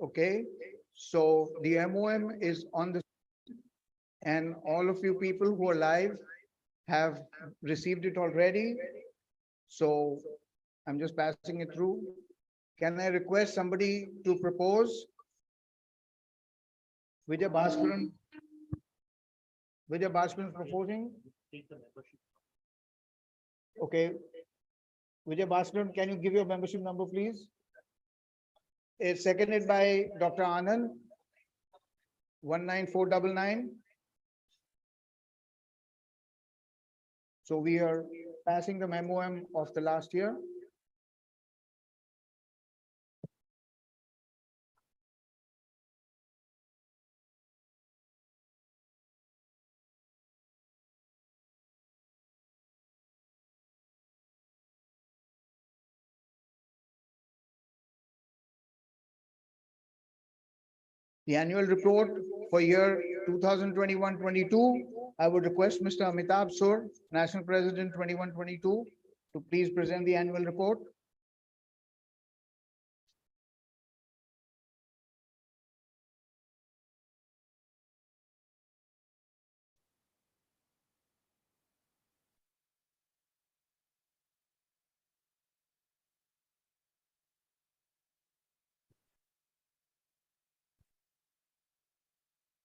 Okay, so the MOM is on the, and all of you people who are live have received it already. So I'm just passing it through. Can I request somebody to propose? Vijay Bhaskaran. Vijay Bhaskaran is proposing. Okay. Vijay Bhaskaran, can you give your membership number, please? It's seconded by Dr. Anand, 19499. So we are passing the MOM of the last year. The annual report for year 2021-22, I would request Mr. Amitabh Sur, National President 21-22, to please present the annual report.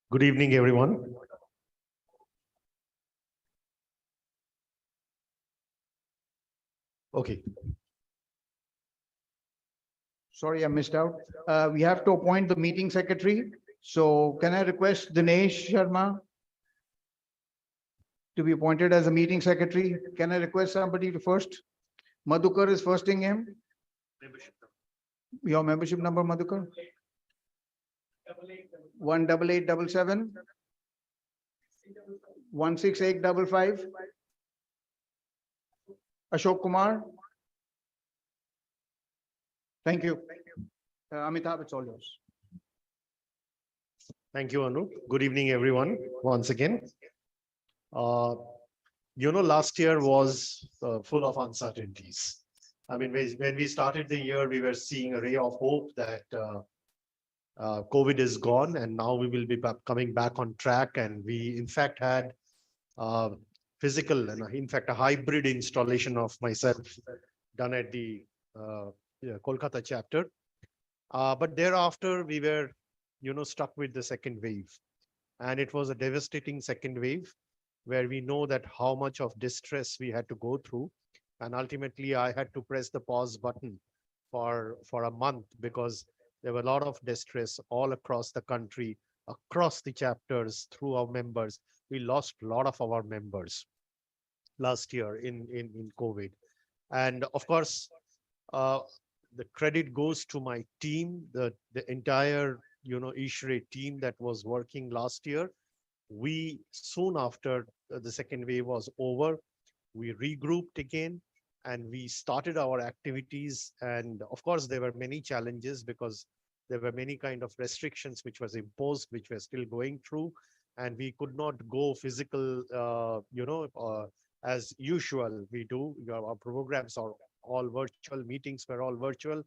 Good evening, everyone. Okay. Sorry, I missed out. We have to appoint the meeting secretary. So can I request Dinesh Sharma to be appointed as a meeting secretary? Can I request somebody to first? Madhukar is firsting him. Your membership number, Madhukar? 18877 16855. Ashok Kumar. Thank you. Amitabh, it's all yours. Thank you, Anu. Good evening, everyone, once again. Last year was full of uncertainties. I mean, when we started the year, we were seeing a ray of hope that COVID is gone, and now we will be coming back on track. And we, in fact, had physical and, in fact, a hybrid installation of myself done at the Kolkata chapter. But thereafter, we were, stuck with the second wave. And it was a devastating second wave, where we know that how much of distress we had to go through. And ultimately, I had to press the pause button for a month, because there were a lot of distress all across the country, across the chapters, through our members. We lost a lot of our members last year in COVID. And of course, the credit goes to my team, the entire, Ishrae team that was working last year. We, soon after the second wave was over, we regrouped again and we started our activities. And of course, there were many challenges, because there were many kind of restrictions which was imposed, which we're still going through. And we could not go physical, as usual we do. Our programs are all virtual, meetings were all virtual.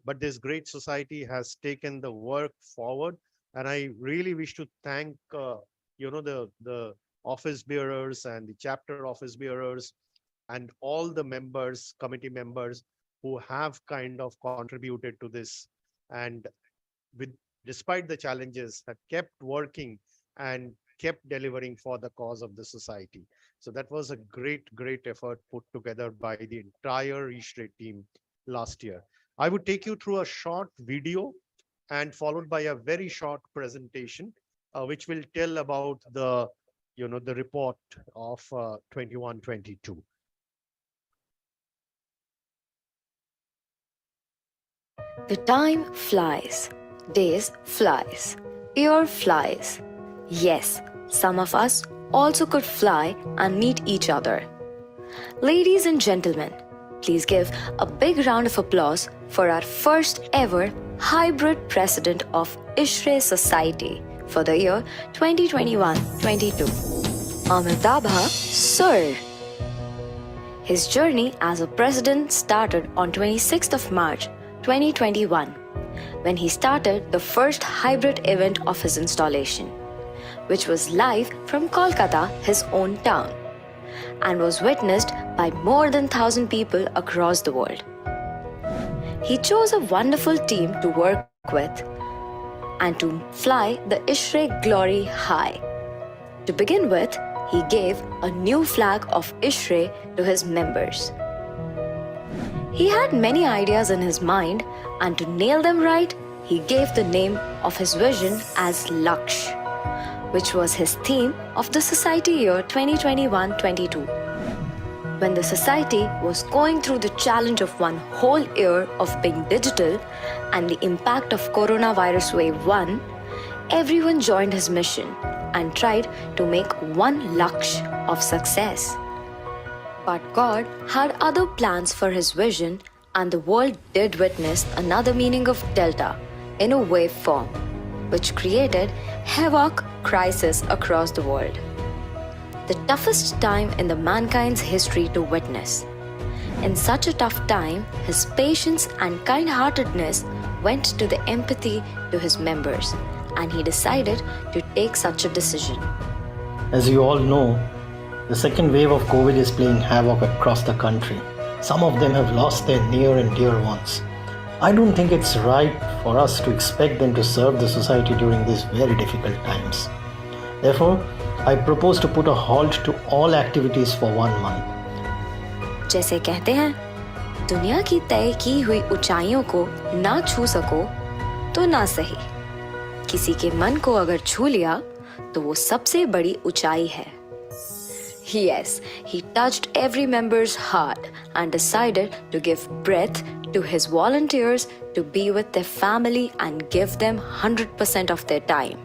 But this great society has taken the work forward. And I really wish to thank, the office bearers and the chapter office bearers and all the members, committee members, who have kind of contributed to this. And despite the challenges, have kept working and kept delivering for the cause of the society. So that was a great effort put together by the entire Ishrae team last year. I would take you through a short video and followed by a very short presentation, which will tell about the report of 21-22. The time flies, days flies, year flies. Yes, some of us also could fly and meet each other. Ladies and gentlemen, please give a big round of applause for our first ever hybrid president of Ishrae Society for the year 2021-22, Amitabh Sur. His journey as a president started on 26th of March 2021 when he started the first hybrid event of his installation, which was live from Kolkata, his own town, and was witnessed by more than 1,000 people across the world. He chose a wonderful team to work with and to fly the Ishrae Glory high. To begin with, he gave a new flag of Ishrae to his members. He had many ideas in his mind, and to nail them right, he gave the name of his vision as Laksh, which was his theme of the society year 2021-22. When the society was going through the challenge of one whole year of being digital and the impact of coronavirus wave 1, everyone joined his mission and tried to make one Laksh of success. But God had other plans for his vision, and the world did witness another meaning of Delta in a wave form, which created havoc crisis across the world. The toughest time in the mankind's history to witness. In such a tough time, his patience and kind-heartedness went to the empathy to his members, and he decided to take such a decision. As you all know, the second wave of COVID is playing havoc across the country. Some of them have lost their near and dear ones. I don't think it's right for us to expect them to serve the society during these very difficult times. Therefore, I propose to put a halt to all activities for 1 month. जैसे कहते हैं, दुनिया की तय की हुई ऊंचाइयों को ना छू सको तो ना सही। किसी के मन को अगर छू लिया तो वो सबसे बड़ी ऊंचाई है। Yes, he touched every member's heart and decided to give breath to his volunteers to be with their family and give them 100% of their time.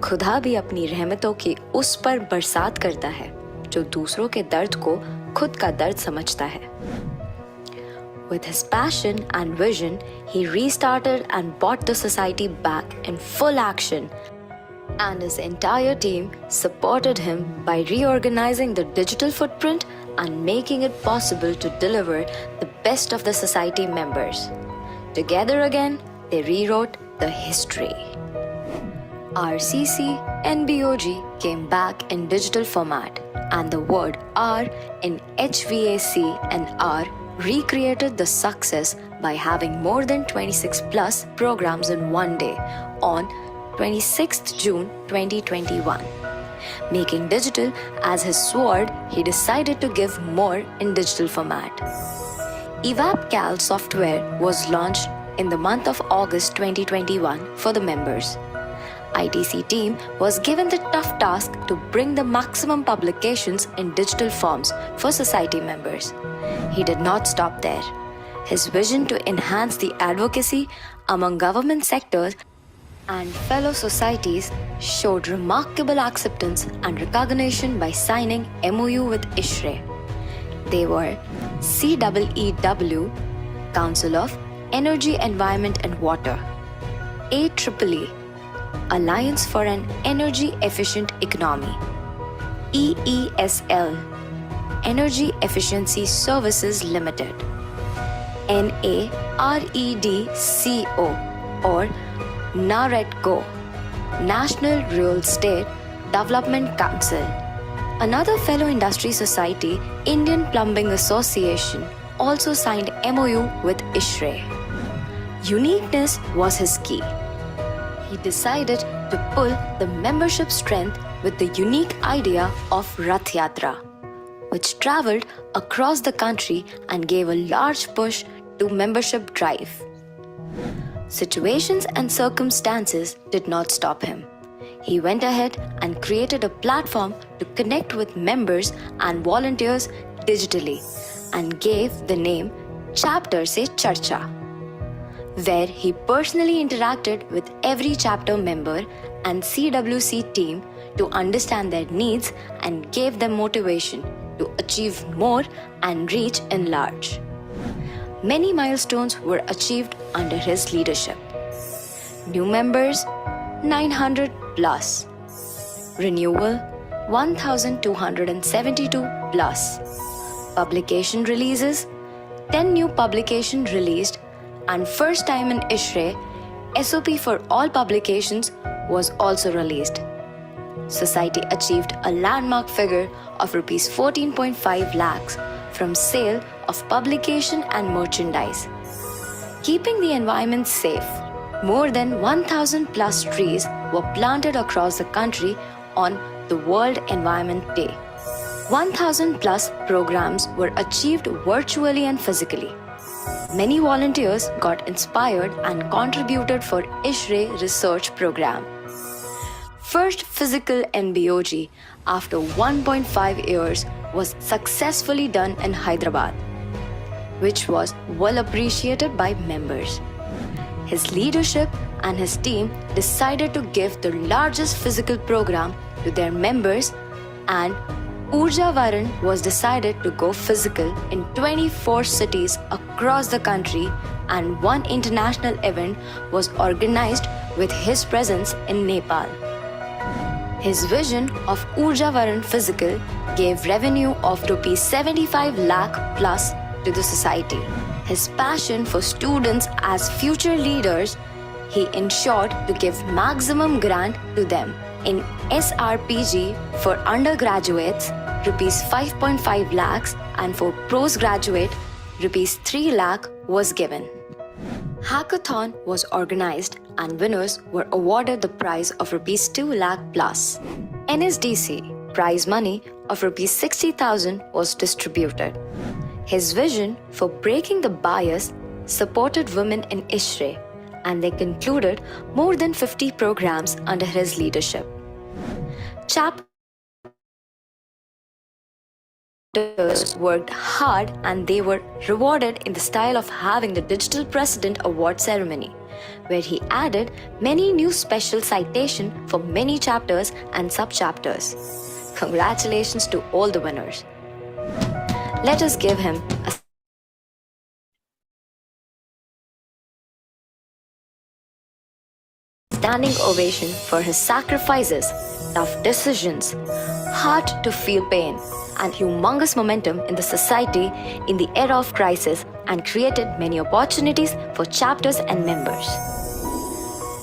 खुदा भी अपनी रहमतों की उस पर बरसात करता है जो दूसरों के दर्द को खुद का दर्द समझता है. With his passion and vision, he restarted and brought the society back in full action, and his entire team supported him by reorganizing the digital footprint and making it possible to deliver the best of the society members. Together again, they rewrote the history. RCC NBOG came back in digital format, and the word R in HVAC and R recreated the success by having more than 26 plus programs in one day on 26th June 2021. Making digital as his sword, he decided to give more in digital format. EvapCal software was launched in the month of August 2021 for the members. ITC team was given the tough task to bring the maximum publications in digital forms for society members. He did not stop there. His vision to enhance the advocacy among government sectors and fellow societies showed remarkable acceptance and recognition by signing MOU with Ishrae. They were CEEW, Council of Energy, Environment and Water, AEEE, Alliance for an Energy Efficient Economy, EESL, Energy Efficiency Services Limited, NAREDCO or NAREDCO, National Real Estate Development Council. Another fellow industry society, Indian Plumbing Association, also signed MOU with Ishrae. Uniqueness was his key. He decided to pull the membership strength with the unique idea of Rath Yatra, which traveled across the country and gave a large push to membership drive. Situations and circumstances did not stop him. He went ahead and created a platform to connect with members and volunteers digitally and gave the name Chapter Se Charcha, where he personally interacted with every chapter member and CWC team to understand their needs and gave them motivation to achieve more and reach in large. Many milestones were achieved under his leadership. New members 900 plus. Renewal 1272 plus. Publication releases 10 new publications released and first time in Ishrae, SOP for all publications was also released. Society achieved a landmark figure of Rs 14.5 lakhs from sale of publication and merchandise. Keeping the environment safe, more than 1,000 plus trees were planted across the country on the World Environment Day. 1,000 plus programs were achieved virtually and physically. Many volunteers got inspired and contributed for Ishrae research program. First physical MBOG after 1.5 years was successfully done in Hyderabad, which was well appreciated by members. His leadership and his team decided to give the largest physical program to their members, and Urja Varan was decided to go physical in 24 cities across the country, and one international event was organized with his presence in Nepal. His vision of Urja Varan Physical gave revenue of Rs 75 lakh plus to the society. His passion for students as future leaders, he ensured to give maximum grant to them. In SRPG for undergraduates, Rs 5.5 lakhs, and for postgraduate, Rs 3 lakh was given. Hackathon was organized and winners were awarded the prize of Rs 2 lakh plus. NSDC prize money of Rs 60,000 was distributed. His vision for breaking the bias supported women in Ishrae, and they concluded more than 50 programs under his leadership. Chapters worked hard and they were rewarded in the style of having the Digital President Award ceremony, where he added many new special citation for many chapters and sub-chapters. Congratulations to all the winners. Let us give him a standing ovation for his sacrifices, tough decisions, hard to feel pain, and humongous momentum in the society in the era of crisis, and created many opportunities for chapters and members.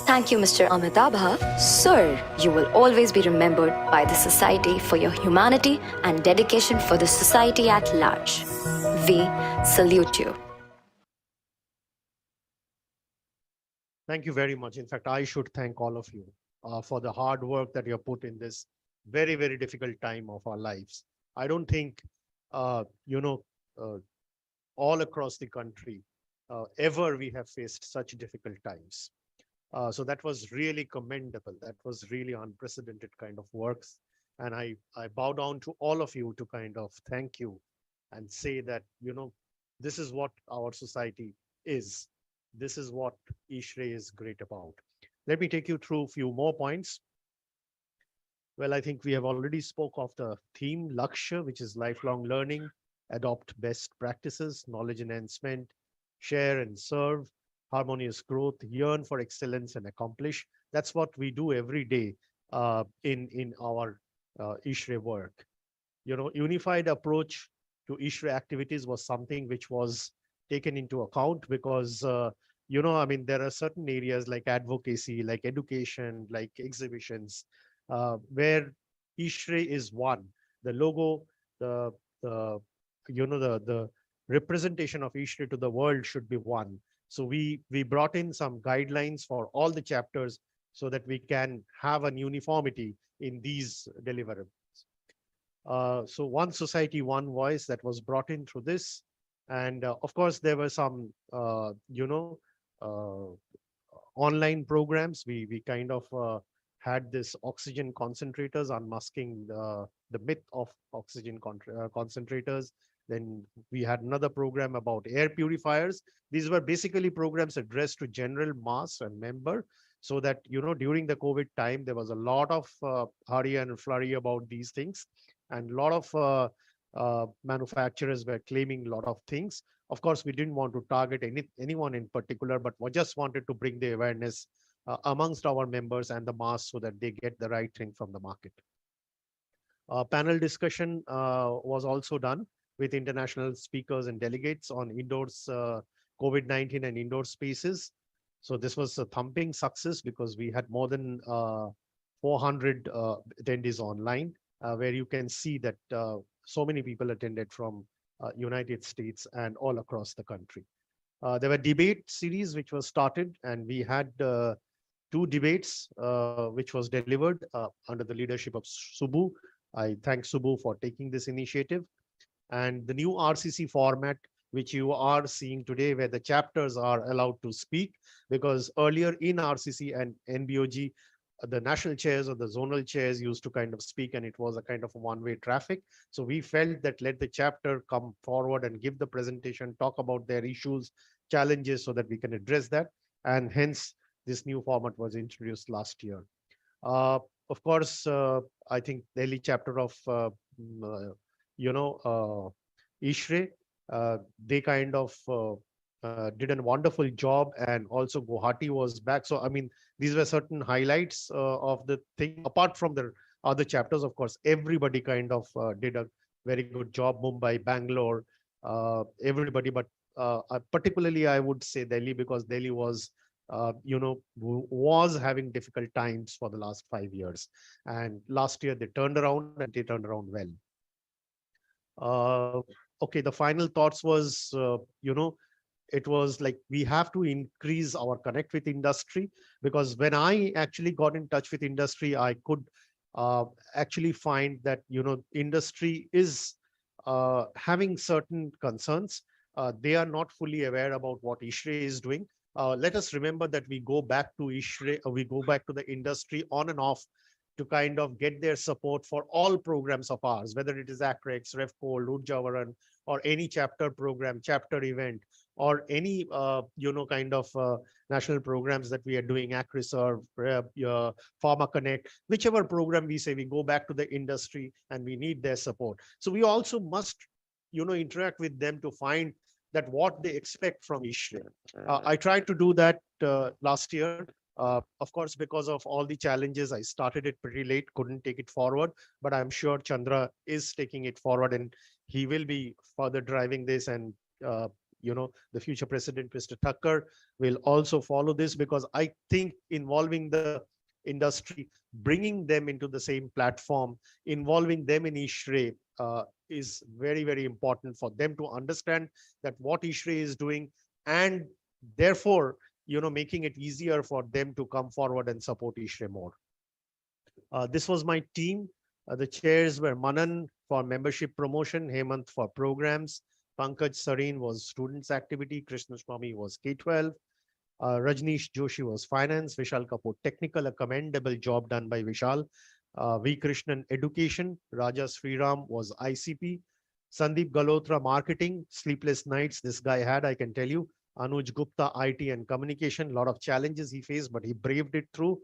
Thank you, Mr. Amitabha. Sir, you will always be remembered by the society for your humanity and dedication for the society at large. We salute you. Thank you very much. In fact, I should thank all of you for the hard work that you have put in this very, very difficult time of our lives. I don't think, uh, all across the country, ever we have faced such difficult times. So that was really commendable. That was really unprecedented kind of works. And I bow down to all of you to kind of thank you and say that, this is what our society is. This is what Ishrae is great about. Let me take you through a few more points. Well, I think we have already spoke of the theme, Lakshya, which is lifelong learning, adopt best practices, knowledge enhancement, share and serve, harmonious growth, yearn for excellence and accomplish. That's what we do every day in our Ishrae work. Unified approach to Ishrae activities was something which was taken into account because, there are certain areas like advocacy, like education, like exhibitions, where Ishrae is one. The logo, the the representation of Ishrae to the world should be one. So we brought in some guidelines for all the chapters so that we can have an uniformity in these deliverables. So one society, one voice that was brought in through this. And of course, there were some, uh, online programs. We kind of had this oxygen concentrators, unmasking the myth of oxygen concentrators. Then we had another program about air purifiers. These were basically programs addressed to general mass and member, so that, during the COVID time, there was a lot of hurry and flurry about these things. And a lot of manufacturers were claiming a lot of things. Of course, we didn't want to target anyone in particular, but we just wanted to bring the awareness amongst our members and the mass so that they get the right thing from the market. Panel discussion was also done with international speakers and delegates on indoors COVID-19 and indoor spaces. So this was a thumping success because we had more than 400 attendees online, where you can see that so many people attended from United States and all across the country. There were debate series which was started, and we had two debates which was delivered under the leadership of Subbu. I thank Subbu for taking this initiative. And the new RCC format, which you are seeing today, where the chapters are allowed to speak, because earlier in RCC and NBOG, the national chairs or the zonal chairs used to kind of speak, and it was a kind of one-way traffic. So we felt that let the chapter come forward and give the presentation, talk about their issues, challenges, so that we can address that. And hence, this new format was introduced last year. Uh, of course, I think Delhi chapter of mm, uh, Ishrae, they kind of did a wonderful job, and also Guwahati was back. So I mean, these were certain highlights of the thing. Apart from the other chapters, of course, everybody kind of did a very good job. Mumbai, Bangalore, everybody, but particularly I would say Delhi, because Delhi was was having difficult times for the last 5 years, and last year they turned around, and they turned around well. Okay, the final thoughts was, it was like we have to increase our connect with industry, because when I actually got in touch with industry, I could actually find that, industry is having certain concerns. They are not fully aware about what Ishrae is doing. Let us remember that we go back to Ishrae, we go back to the industry on and off to kind of get their support for all programs of ours, whether it is ACREX, REFCO, Urjavaran, or any chapter program, chapter event, or any, kind of national programs that we are doing, ACRESERVE, Pharma Connect, whichever program we say, we go back to the industry and we need their support. So we also must, interact with them to find that what they expect from Ishrae. I tried to do that last year. Of course, because of all the challenges, I started it pretty late, couldn't take it forward, but I'm sure Chandra is taking it forward, and he will be further driving this. And, the future president, Mr. Thakkar, will also follow this, because I think involving the industry, bringing them into the same platform, involving them in Ishrae is very, very important for them to understand that what Ishrae is doing, and therefore, making it easier for them to come forward and support Ishrae more. This was my team. The chairs were Manan for membership promotion, Hemant for programs, Pankaj Sareen was students activity, Krishna Swami was K-12, Rajneesh Joshi was finance, Vishal Kapoor technical, a commendable job done by Vishal. V. Krishnan education, Raja Sriram was ICP, Sandeep Galotra marketing, sleepless nights this guy had, I can tell you. Anuj Gupta, IT and communication, a lot of challenges he faced, but he braved it through.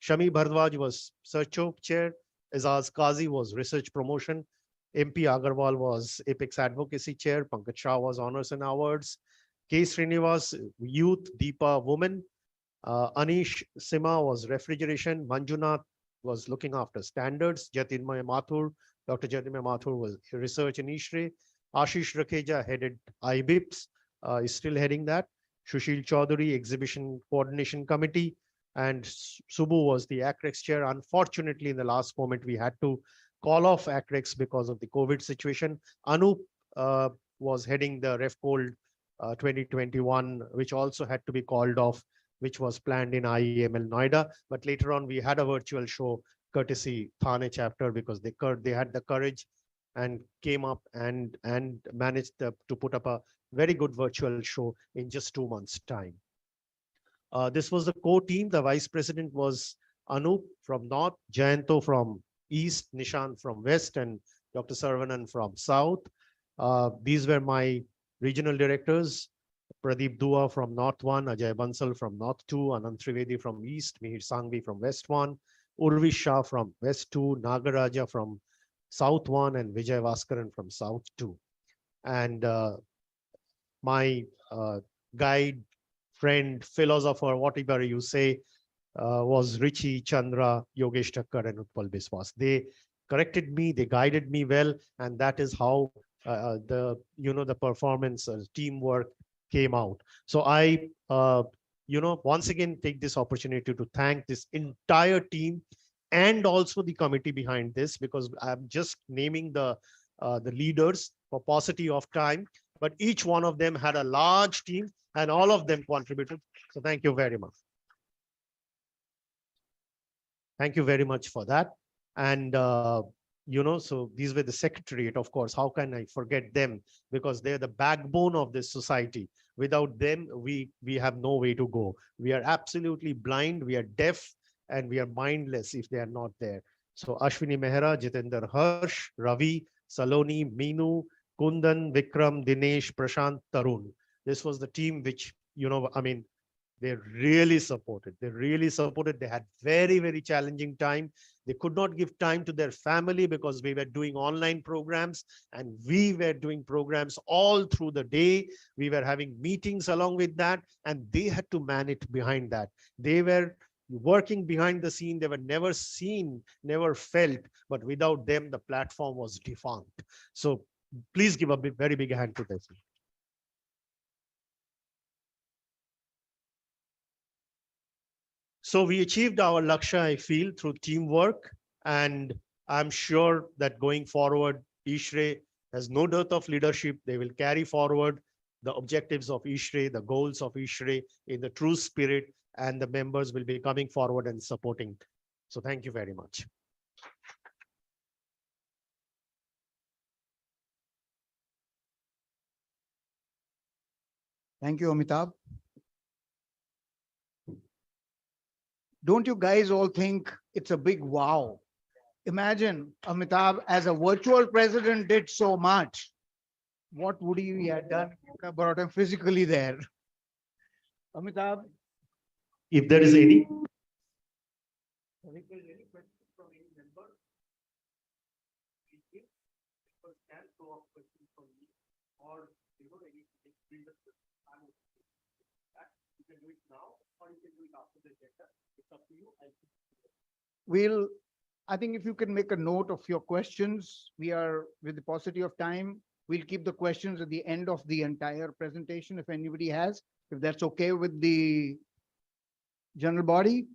Shami Bhardwaj was Searcho chair. Azaz Qazi was research promotion. MP Agarwal was Apex advocacy chair. Pankaj Shah was honors and awards. K. Srinivas, youth. Deepa, women. Anish Sima was refrigeration. Manjunath was looking after standards. Jatinmay Mathur, Dr. Jatinmay Mathur was research in Ishrae. Ashish Rakheja headed IBIPS. Is still heading that. Sushil Chaudhary, Exhibition Coordination Committee, and Subbu was the ACREX chair. Unfortunately, in the last moment, we had to call off ACREX because of the COVID situation. Anup was heading the RefCold 2021, which also had to be called off, which was planned in IEML Noida. But later on, we had a virtual show courtesy Thane chapter, because they had the courage and came up and managed to put up a very good virtual show in just 2 months' time. This was the core team. The vice president was Anup from North, Jayanto from East, Nishan from West, and Dr. Saravanan from South. These were my regional directors: Pradeep Dua from North 1, Ajay Bansal from North 2, Anand Trivedi from East, Mihir Sangvi from West 1, Urvi Shah from West 2, Nagaraja from South 1, and Vijay Vaskaran from South 2. And my guide, friend, philosopher, whatever you say, was Richie, Chandra, Yogesh Thakkar, and Utpal Biswas. They corrected me, they guided me well, and that is how the performance, teamwork came out. So once again take this opportunity to thank this entire team and also the committee behind this, because I'm just naming the leaders for paucity of time, but each one of them had a large team and all of them contributed. So thank you very much. Thank you very much for that. And, so these were the secretariat, of course. How can I forget them? Because they're the backbone of this society. Without them, we have no way to go. We are absolutely blind, we are deaf, and we are mindless if they are not there. So Ashwini Mehra, Jitender Harsh, Ravi, Saloni, Meenu, Kundan, Vikram, Dinesh, Prashant, Tarun. This was the team which, they really supported. They really supported. They had very, very challenging time. They could not give time to their family because we were doing online programs and we were doing programs all through the day. We were having meetings along with that, and they had to man it behind that. They were working behind the scene. They were never seen, never felt, but without them, the platform was defunct. So please give a very big hand to this. So we achieved our Laksha, I feel, through teamwork. And I'm sure that going forward, Ishrae has no dearth of leadership. They will carry forward the objectives of Ishrae, the goals of Ishrae in the true spirit, and the members will be coming forward and supporting. So thank you very much. Thank you, Amitabh. Don't you guys all think it's a big wow? Imagine Amitabh as a virtual president did so much. What would he have done if I brought him physically there? Amitabh? If there is any. I think if you can make a note of your questions, we are with the paucity of time. We'll keep the questions at the end of the entire presentation if anybody has, if that's okay with the general body.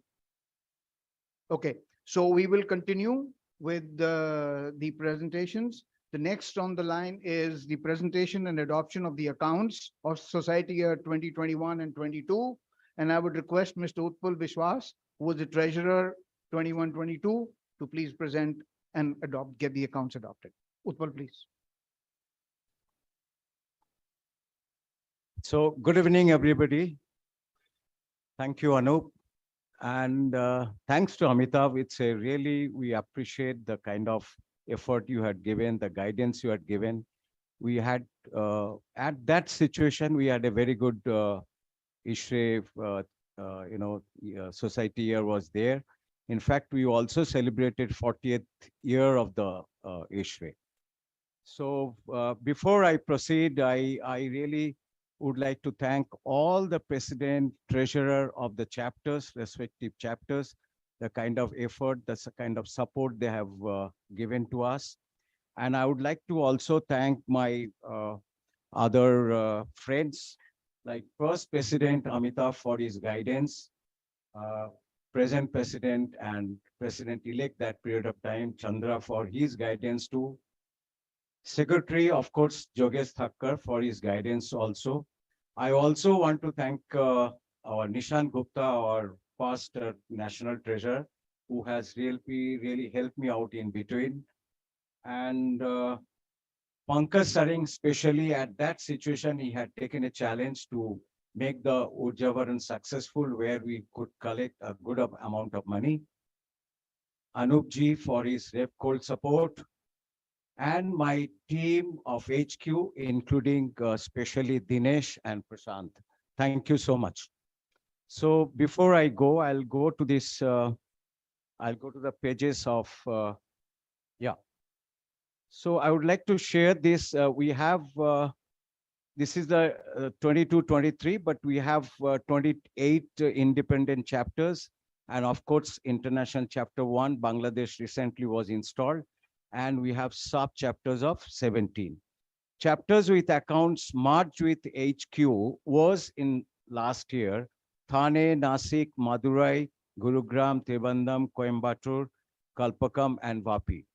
Okay, so we will continue with the presentations. The next on the line is the presentation and adoption of the accounts of Society Year 2021 and 22. And I would request Mr. Utpal Vishwas, who was the treasurer 21-22, to please present and get the accounts adopted. Utpal, please. So good evening, everybody. Thank you, Anup. And thanks to Amitabh. We appreciate the kind of effort you had given, the guidance you had given. We had, at that situation, we had a very good Ishrae, society year was there. In fact, we also celebrated 40th year of the Ishrae. So before I proceed, I really would like to thank all the president, treasurer of the chapters, respective chapters, the kind of effort, the kind of support they have given to us. And I would like to also thank my other friends, like first President Amitabh for his guidance, present President and President-elect that period of time, Chandra, for his guidance too. Secretary, of course, Jogesh Thakkar for his guidance also. I also want to thank our Nishan Gupta, our past national treasurer, who has really helped me out in between. And Pankaj Saring, especially at that situation, he had taken a challenge to make the Ujjavaran successful, where we could collect a good amount of money. Anup ji for his rep cold support, and my team of HQ, including especially Dinesh and Prashant. Thank you so much. So before I go, I'll go to this, I'll go to the pages of, yeah. So I would like to share this. We have, this is the 22-23, but we have 28 independent chapters. And of course, International Chapter 1, Bangladesh recently was installed. And we have sub chapters of 17. chapters with accounts merged with HQ was in last year Thane, Nasik, Madurai, Gurugram, Trivandrum, Coimbatore, Kalpakam, and Vapi.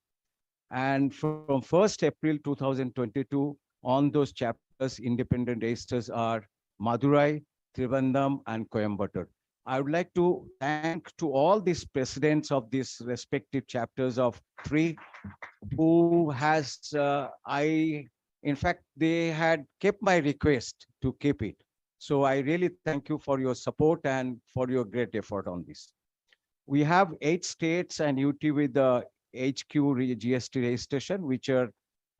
And from 1st April 2022, on those chapters, independent registers are Madurai, Trivandrum, and Coimbatore. I would like to thank to all these presidents of these respective chapters of three who has, in fact, they had kept my request to keep it. So I really thank you for your support and for your great effort on this. We have 8 states and UT with the HQ GST registration, which are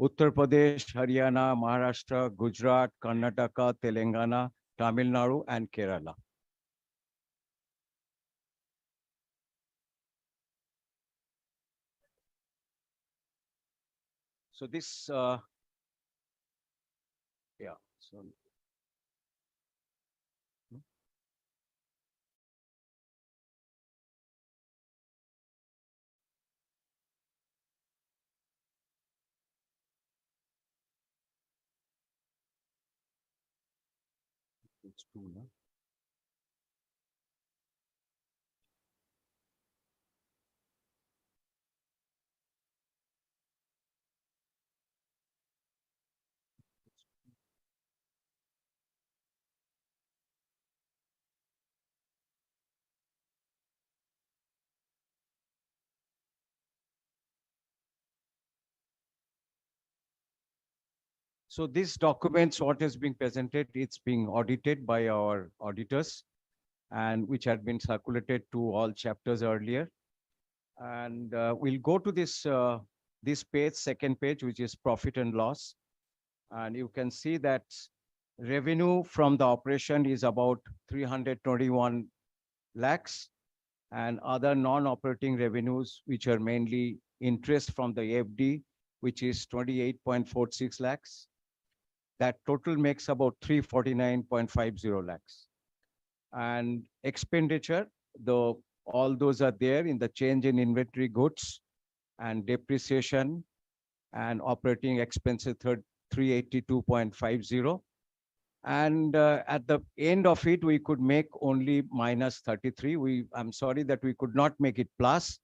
Uttar Pradesh, Haryana, Maharashtra, Gujarat, Karnataka, Telangana, Tamil Nadu, and Kerala. So this, yeah, so. It's two, no? So these documents, what is being presented, it's being audited by our auditors and which had been circulated to all chapters earlier. And we'll go to this page, second page, which is profit and loss. And you can see that revenue from the operation is about 321 lakhs, and other non-operating revenues, which are mainly interest from the FD, which is 28.46 lakhs. That total makes about 349.50 lakhs. And expenditure, though all those are there in the change in inventory goods and depreciation and operating expenses 382.50. And at the end of it, we could make only minus 33. I'm sorry that we could not make it plus.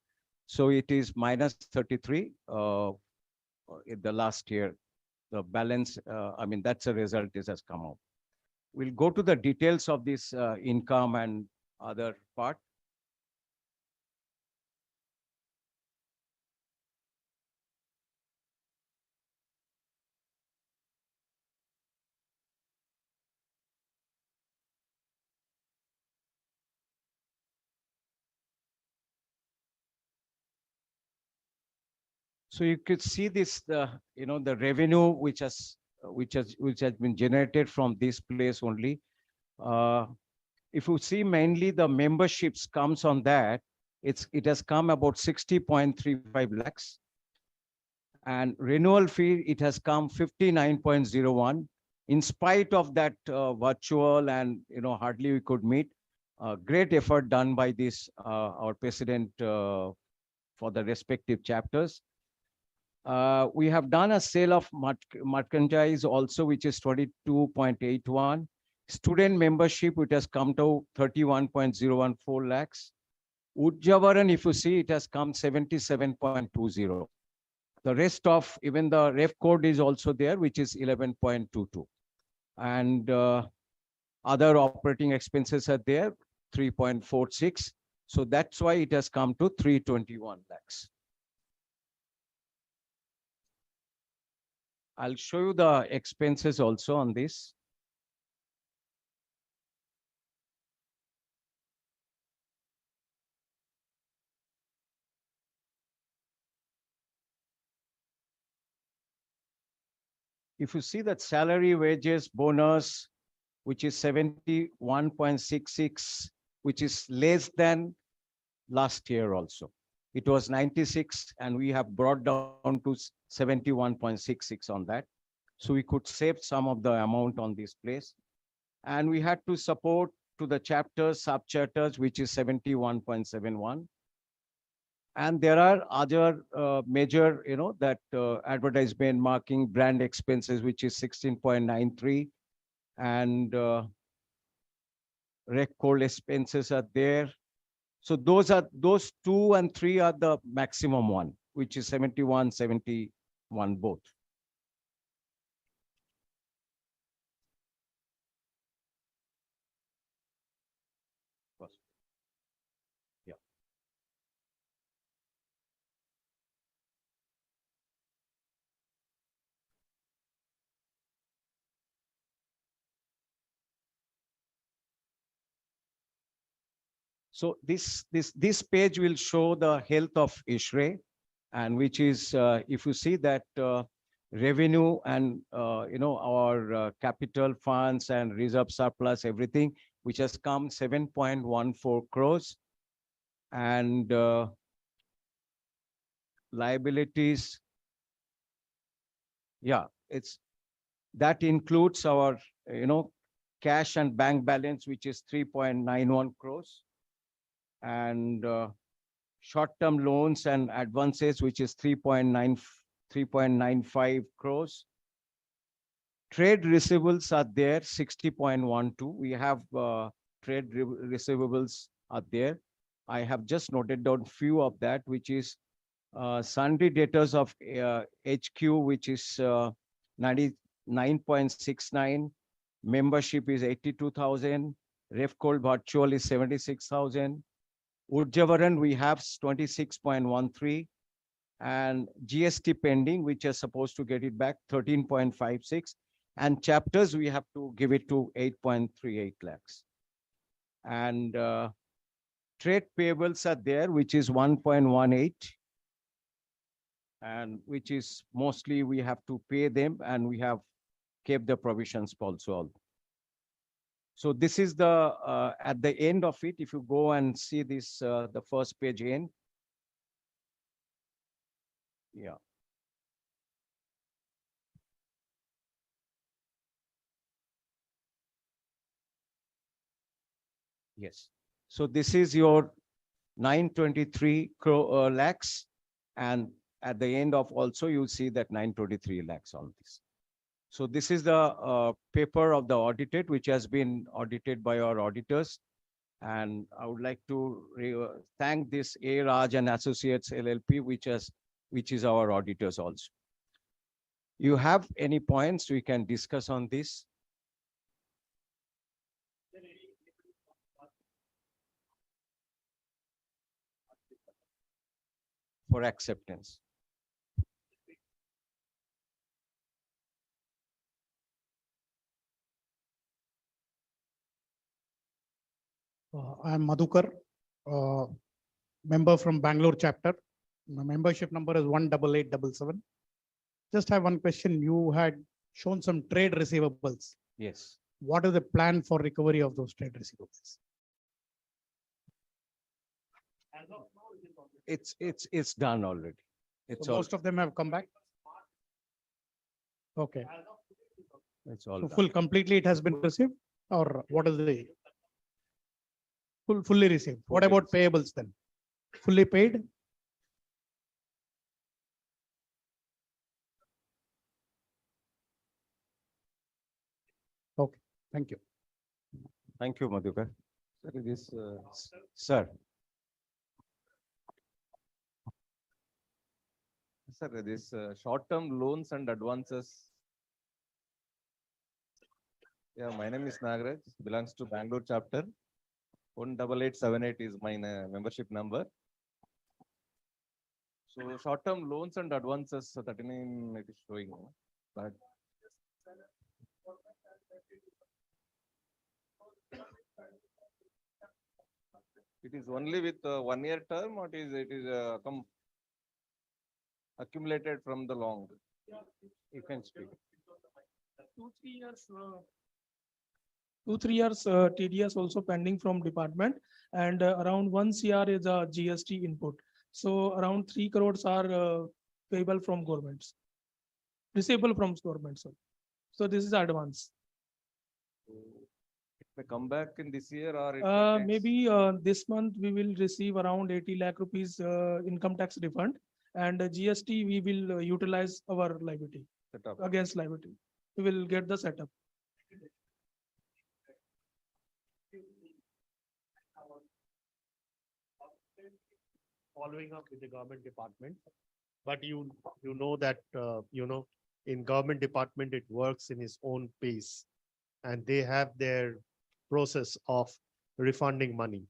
So it is minus 33 in the last year. The balance, I mean, that's a result this has come out. We'll go to the details of this income and other part. So you could see this, the revenue which has been generated from this place only. If you see mainly the memberships comes on that, it has come about 60.35 lakhs. And renewal fee, it has come 59.01. In spite of that virtual and, hardly we could meet, great effort done by this, our president for the respective chapters. We have done a sale of merchandise also, which is 22.81. Student membership, it has come to 31.014 lakhs. Ujjavaran, if you see, it has come 77.20. The rest of, even the ref code is also there, which is 11.22. And other operating expenses are there, 3.46. So that's why it has come to 321 lakhs. I'll show you the expenses also on this. If you see that salary, wages, bonus, which is 71.66, which is less than last year also. It was 96 and we have brought down to 71.66 on that. So we could save some of the amount on this place. And we had to support to the chapters, sub-chapters, which is 71.71. And there are other major, that advertisement, marketing, brand expenses, which is 16.93, and rec cold expenses are there. So those 2 and 3 are the maximum one, which is 71, 71 both. Yeah. So this page will show the health of Ishrae, and which is, if you see that revenue and our capital funds and reserve surplus, everything, which has come 7.14 crores, and liabilities, yeah, it's that includes our cash and bank balance, which is 3.91 crores, and short-term loans and advances, which is 3.95 crores. Trade receivables are there, 60.12. We have trade receivables are there. I have just noted down few of that, which is sundry debtors of HQ, which is 99.69. Membership is 82,000. Refcold virtual is 76,000. Urjavaran, we have 26.13, and GST pending, which is supposed to get it back, 13.56, and chapters, we have to give it to 8.38 lakhs. And trade payables are there, which is 1.18, and which is mostly we have to pay them, and we have kept the provisions also. So this is the at the end of it. If you go and see this, the first page end. Yeah. Yes. So this is your 923 lakhs, and at the end of also you'll see that 923 lakhs on this. So this is the paper of the audited, which has been audited by our auditors. And I would like to thank this A. Raj and Associates LLP, which is our auditors also. You have any points we can discuss on this? For acceptance. I am Madhukar, member from Bangalore chapter. My membership number is 18877. Just have one question. You had shown some trade receivables. Yes. What is the plan for recovery of those trade receivables? It's done already. It's So all. most of them have come back. Okay. It's all So done. full completely it has been received, or what is the fully received? What Fully about payables then? Fully paid? Okay. Thank you. Thank you, Madhukar. Sir. Sir, this short-term loans and advances. Yeah, my name is Nagaraj, belongs to Bangalore chapter. 18878 is my membership number. So short-term loans and advances, 39 it is showing. But it is only with 1 year term, or it is accumulated from the long? You can speak. 2-3 years. 2-3 years TDS also pending from department, and around 1 CR is a GST input. So around 3 crores are payable from governments, receivable from government. So this is advance. It may come back in this year or it may takes Maybe this month we will receive around 80 lakh rupees income tax refund, and GST we will utilize our liability set up? against liability. We will get the setup. Following up with the government department. But you know that, in government department, it works in its own pace. And they have their process of refunding money.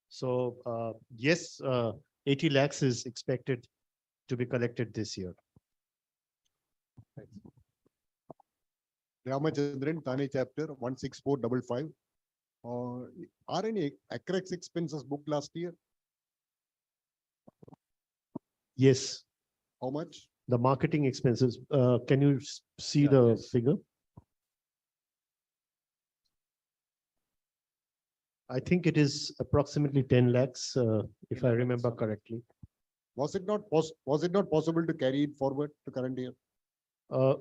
So, yes, 80 lakhs is expected to be collected this year. Ramachandran, Thane chapter 16455. Are any accrex expenses booked last year? Yes, How much? the marketing expenses, can you see Yeah, the yes. figure? I think it is approximately 10 lakhs, if I 11 remember lakhs. correctly. Was it not possible to carry it forward to current year?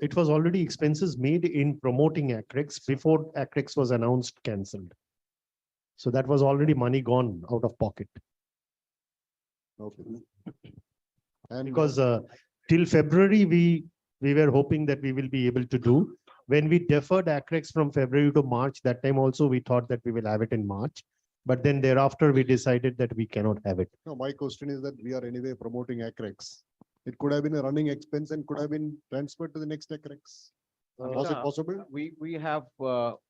It was already expenses made in promoting Acrex before Acrex was announced cancelled. So that was already money gone out of pocket, Okay. And because till February, we were hoping that we will be able to do. When we deferred Acrex from February to March, that time also we thought that we will have it in March. But then thereafter, we decided that we cannot have it. no, my question is that we are anyway promoting accrex. It could have been a running expense and could have been transferred to the next accrex. Was it possible? We have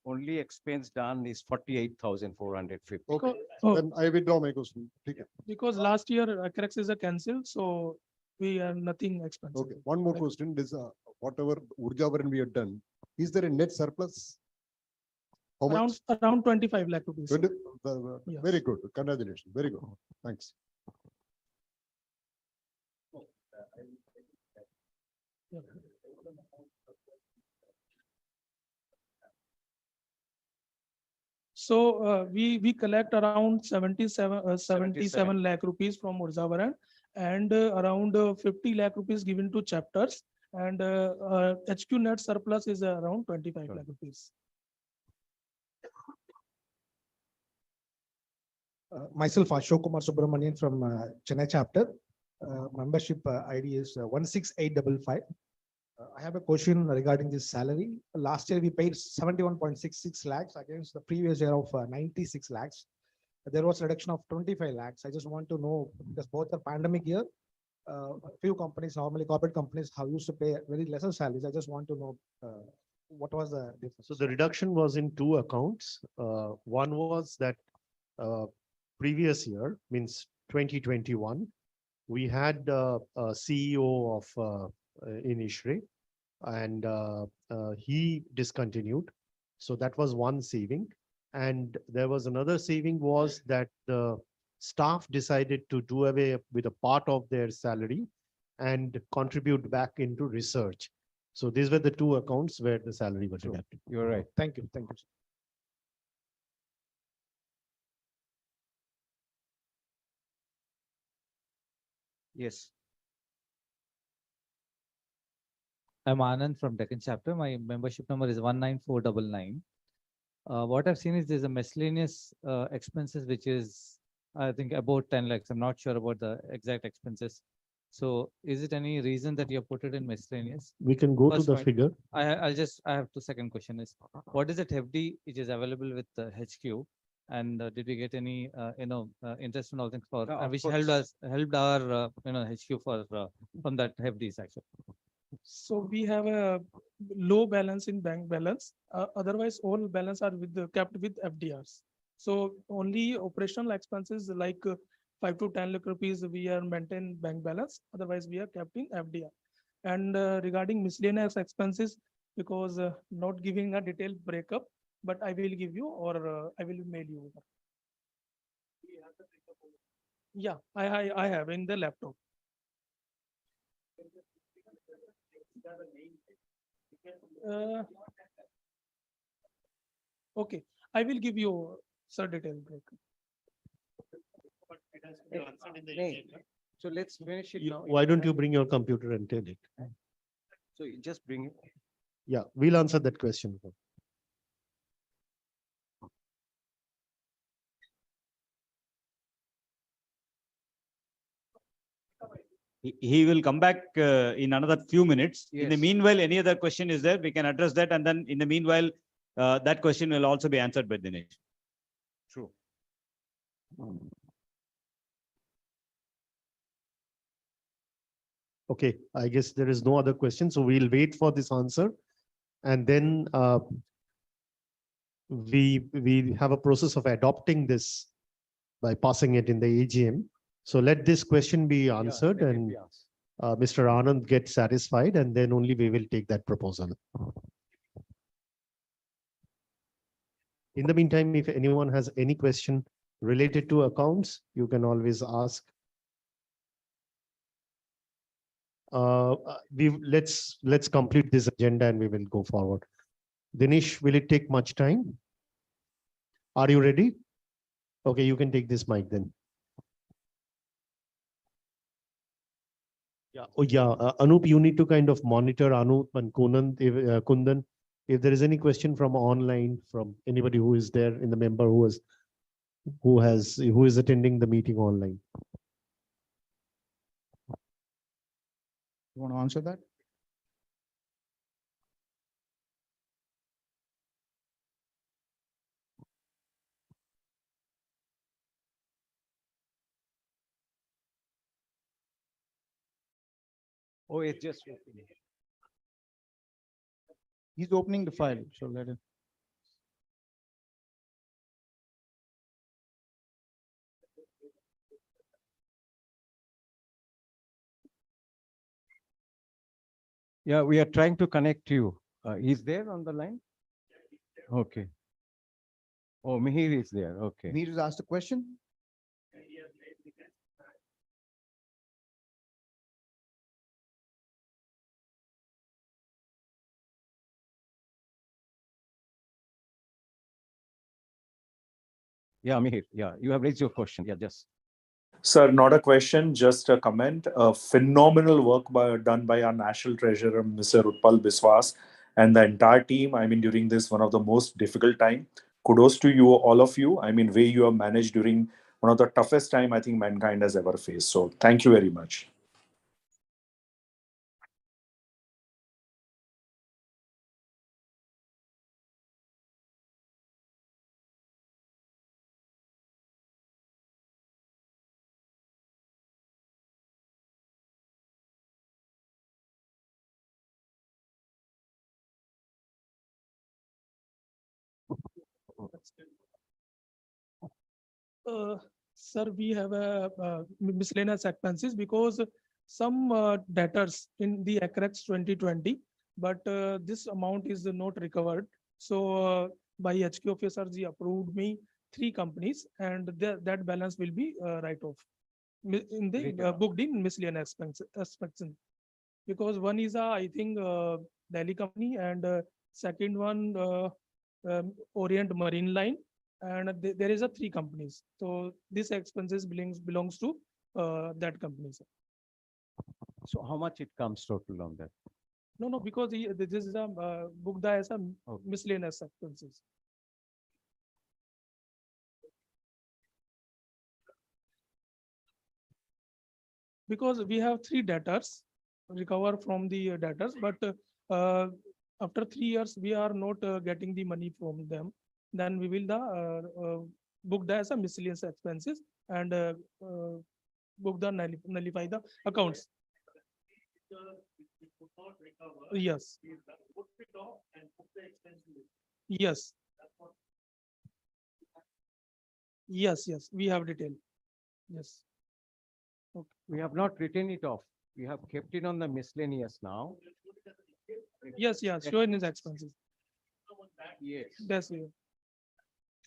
only expense done is 48,450. Okay, Oh, then I withdraw my question. Okay. because last year Acrex is a cancel, so we are nothing expensive. Okay, one more question. This whatever Urjavaran we have done, is there a net surplus? How much? Around 25 lakh rupees. 20. Yes. Very good. Congratulations. Very good. Thanks. Yeah. So we collect around 77 lakh rupees from Urjavaran, and around 50 lakh rupees given to chapters, and HQ net surplus is around 25 lakh rupees. Myself, Ashok Kumar Subramanian from Chennai chapter. Membership ID is 16855. I have a question regarding this salary. Last year we paid 71.66 lakhs against the previous year of 96 lakhs. There was a reduction of 25 lakhs. I just want to know, because both are pandemic year, few companies, normally corporate companies, have used to pay very lesser salaries. I just want to know what was the difference. So the reduction was in two accounts. One was that previous year, means 2021, we had a CEO of in Ishrae, and he discontinued. So that was one saving. And there was another saving was that the staff decided to do away with a part of their salary and contribute back into research. So these were the two accounts where the salary was deducted. You're right. Thank you. Thank you. Sir. Yes. I'm Anand from Deccan chapter. My membership number is 19499. What I've seen is there's a miscellaneous expenses, which is, I think, about 10 lakhs. I'm not sure about the exact expenses. So is it any reason that you have put it in miscellaneous? We can go to First the point. figure. I have the second question is, what is it FD which is available with the HQ? And did we get any, interest and all things for, of which course. helped our, HQ for, from that FDs actually? So we have a low balance in bank balance. Otherwise, all balance are kept with FDRs. So only operational expenses like 5 to 10 lakh rupees we are maintain bank balance. Otherwise, we are kept in FDR. And regarding miscellaneous expenses, because not giving a detailed breakup, but I will give you, or I will mail you. Yeah, I have in the laptop. Okay, I will give you sir detailed breakup. So let's finish it now. Why don't you bring your computer and tell it? So you just bring it. Yeah, we'll answer that question. he will come back in another few minutes. In the Yes. meanwhile, any other question is there, we can address that, and then in the meanwhile, that question will also be answered by Dinesh. True. Okay, I guess there is no other question, so we'll wait for this answer. And then we have a process of adopting this by passing it in the AGM. So let this question be answered and Mr. Anand get satisfied, and then only we will take that proposal. In the meantime, if anyone has any question related to accounts, you can always ask. Let's complete this agenda and we will go forward. Dinesh, will it take much time? Are you ready? Okay, you can take this mic then. Yeah. Oh, yeah. Anup, you need to kind of monitor Anup and Kundan. If there is any question from online, from anybody who is there in the member who is attending the meeting online. You want to answer that? Oh, it's just. He's opening the file, so let him. Yeah, we are trying to connect you. He's there on the line? Okay. Oh, Mihir is there. Okay. Meet has asked a question. Yeah, Mihir. Yeah, you have raised your question. Yeah, just. Sir, not a question, just a comment. Phenomenal work done by our National Treasurer, Mr. Utpal Biswas, and the entire team. I mean, during this one of the most difficult time. Kudos to you, all of you. I mean, way you have managed during one of the toughest time I think mankind has ever faced. So thank you very much. Sir, we have a miscellaneous expenses because some debtors in the ACREX 2020, but this amount is not recovered. So by HQ officer, he approved me 3 companies, and that balance will be write off in the booked in miscellaneous expenses. Because one is I think Delhi company, and second one Orient Marine Line, and there is a 3 companies. So this expenses belongs to that company, sir. So how much it comes total on that? No, because this is a booked as a miscellaneous expenses. Because we have 3 debtors recover from the debtors, but after 3 years we are not getting the money from them. Then we will book that as a miscellaneous expenses and book the nullify the accounts. Yes. Yes. Yes. We have detail. Yes. Okay. We have not written it off. We have kept it on the miscellaneous now. Yes. Show in his expenses. Yes. That's it.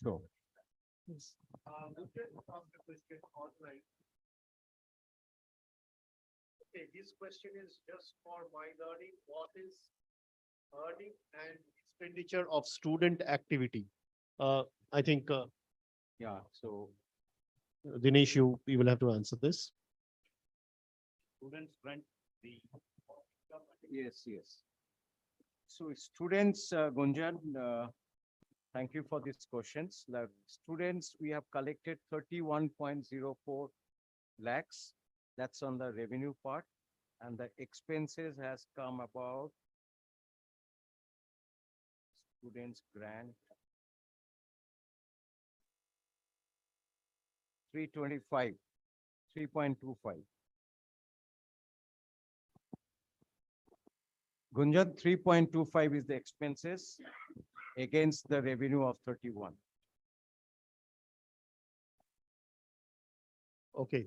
Sure. Yes. Okay, this question is just for my learning. What is earning and expenditure of student activity? I think, Yeah, so Dinesh, you will have to answer this. students rent the. Yes. So students, Gunjan, thank you for these questions. The students, we have collected 31.04 lakhs That's on the revenue part. And the expenses has come about students grant 325, 3.25. Gunjan, 3.25 is the expenses against the revenue of 31. Okay,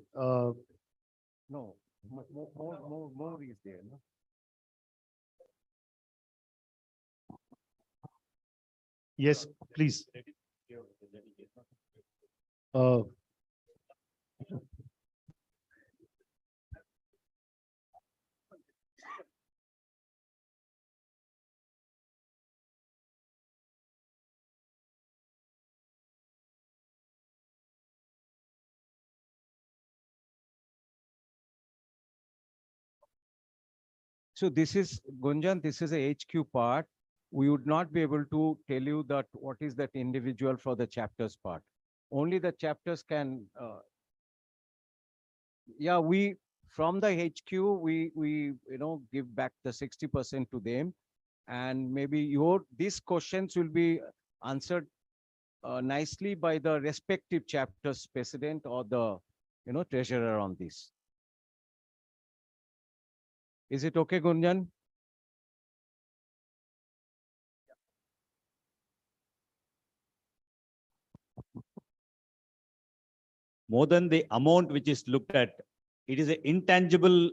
No, more is there, no? yes, please. Uh, So this is, Gunjan, this is a HQ part. We would not be able to tell you that what is that individual for the chapters part. Only the chapters can, yeah, we, from the HQ, we give back the 60% to them. And maybe these questions will be answered nicely by the respective chapters president or the, treasurer on this. Is it okay, Gunjan? More than the amount which is looked at, it is an intangible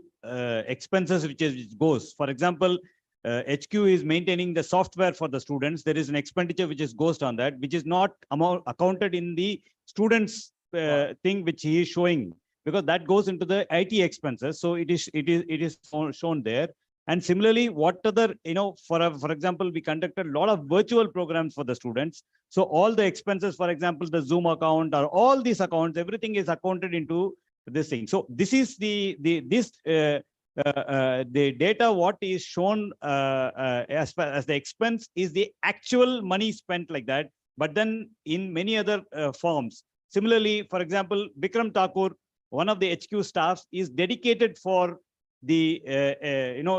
expenses which goes. For example, HQ is maintaining the software for the students. There is an expenditure which is goes on that, which is not accounted in the students thing which he is showing, because that goes into the IT expenses. So it is shown there. And similarly, what other, for example, we conducted a lot of virtual programs for the students. So all the expenses, for example, the Zoom account or all these accounts, everything is accounted into this thing. So this is the data what is shown as far as the expense is the actual money spent like that. But then in many other forms, similarly, for example, Bikram Thakur, one of the HQ staffs, is dedicated for the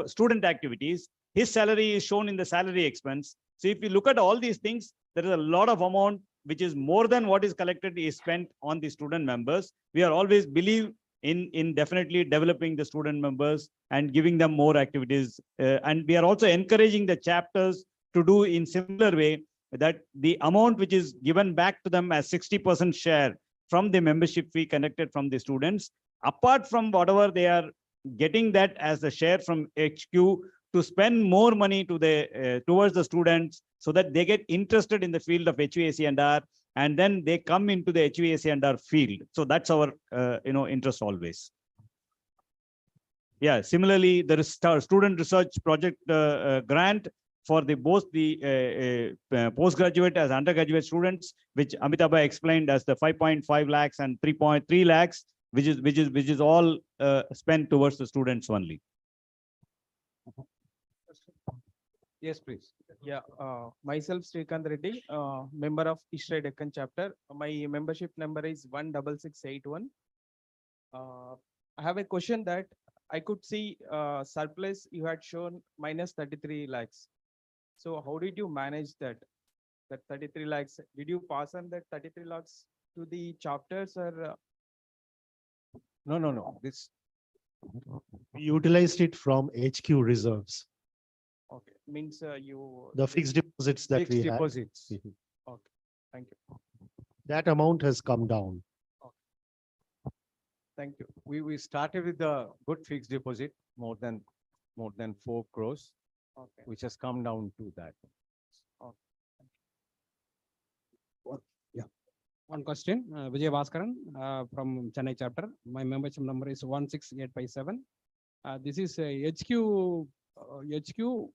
student activities. His salary is shown in the salary expense. So if you look at all these things, there is a lot of amount which is more than what is collected is spent on the student members. We are always believe in definitely developing the student members and giving them more activities. And we are also encouraging the chapters to do in similar way, that the amount which is given back to them as 60% share from the membership fee connected from the students, apart from whatever they are getting that as a share from HQ, to spend more money to the towards the students, so that they get interested in the field of HVAC&R, and then they come into the HVAC&R field. So that's our interest always. Yeah, similarly, there is student research project grant for the both the postgraduate as undergraduate students, which Amitabh explained as the 5.5 lakhs and 3.3 lakhs, which is all spent towards the students only. Yes, please. Yeah, myself Srikanth Reddy, member of Ishrae Hq chapter. My membership number is 16681. I have a question that I could see surplus you had shown minus 33 lakhs. So how did you manage that 33 lakhs? Did you pass on that 33 lakhs to the chapters or? No. This we utilized it from HQ reserves, Okay, means you. the fixed deposits that fixed we had. deposits. Okay, thank you. That amount has come down. Thank you. We started with the good fixed deposit, more than 4 crores, Okay. which has come down to that. One question, Vijay Bhaskaran from Chennai chapter. My membership number is 16857. This is HQ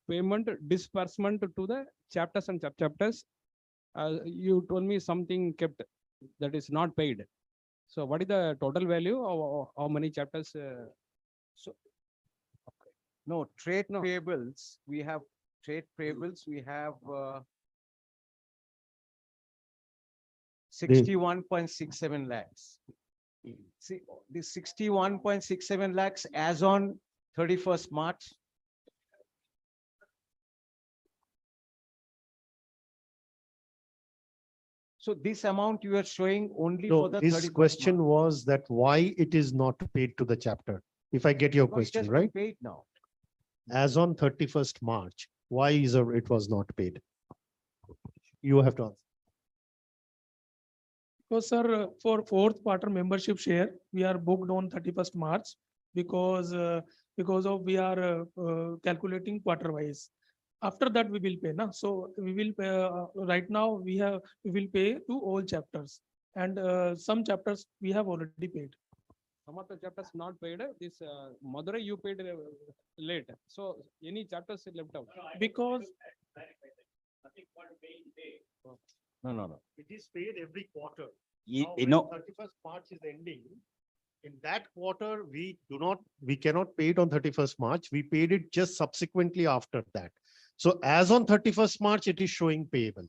payment disbursement to the chapters and chapters. You told me something kept that is not paid. So what is the total value of how many chapters? No, trade payables, we have 61.67 lakhs. See, the 61.67 lakhs as on 31st March. So this amount you are showing only for No, the his 31st question March. was that why it is not paid to the chapter. If I get your No, it has question, been right? Paid now. As on 31st March, why it was not paid? You have to answer. Because sir, for fourth quarter membership share, we are booked on 31st March because of we are calculating quarter wise. After that, we will pay. Na? So we will pay, right now we will pay to all chapters, and some chapters we have already paid. Some of the chapters not paid. This Madurai you paid late. So any chapters left out? Because No. It is paid every quarter. You Now, when know, 31st March is ending. In that quarter, we cannot pay it on 31st March. We paid it just subsequently after that. So as on 31st March, it is showing payable.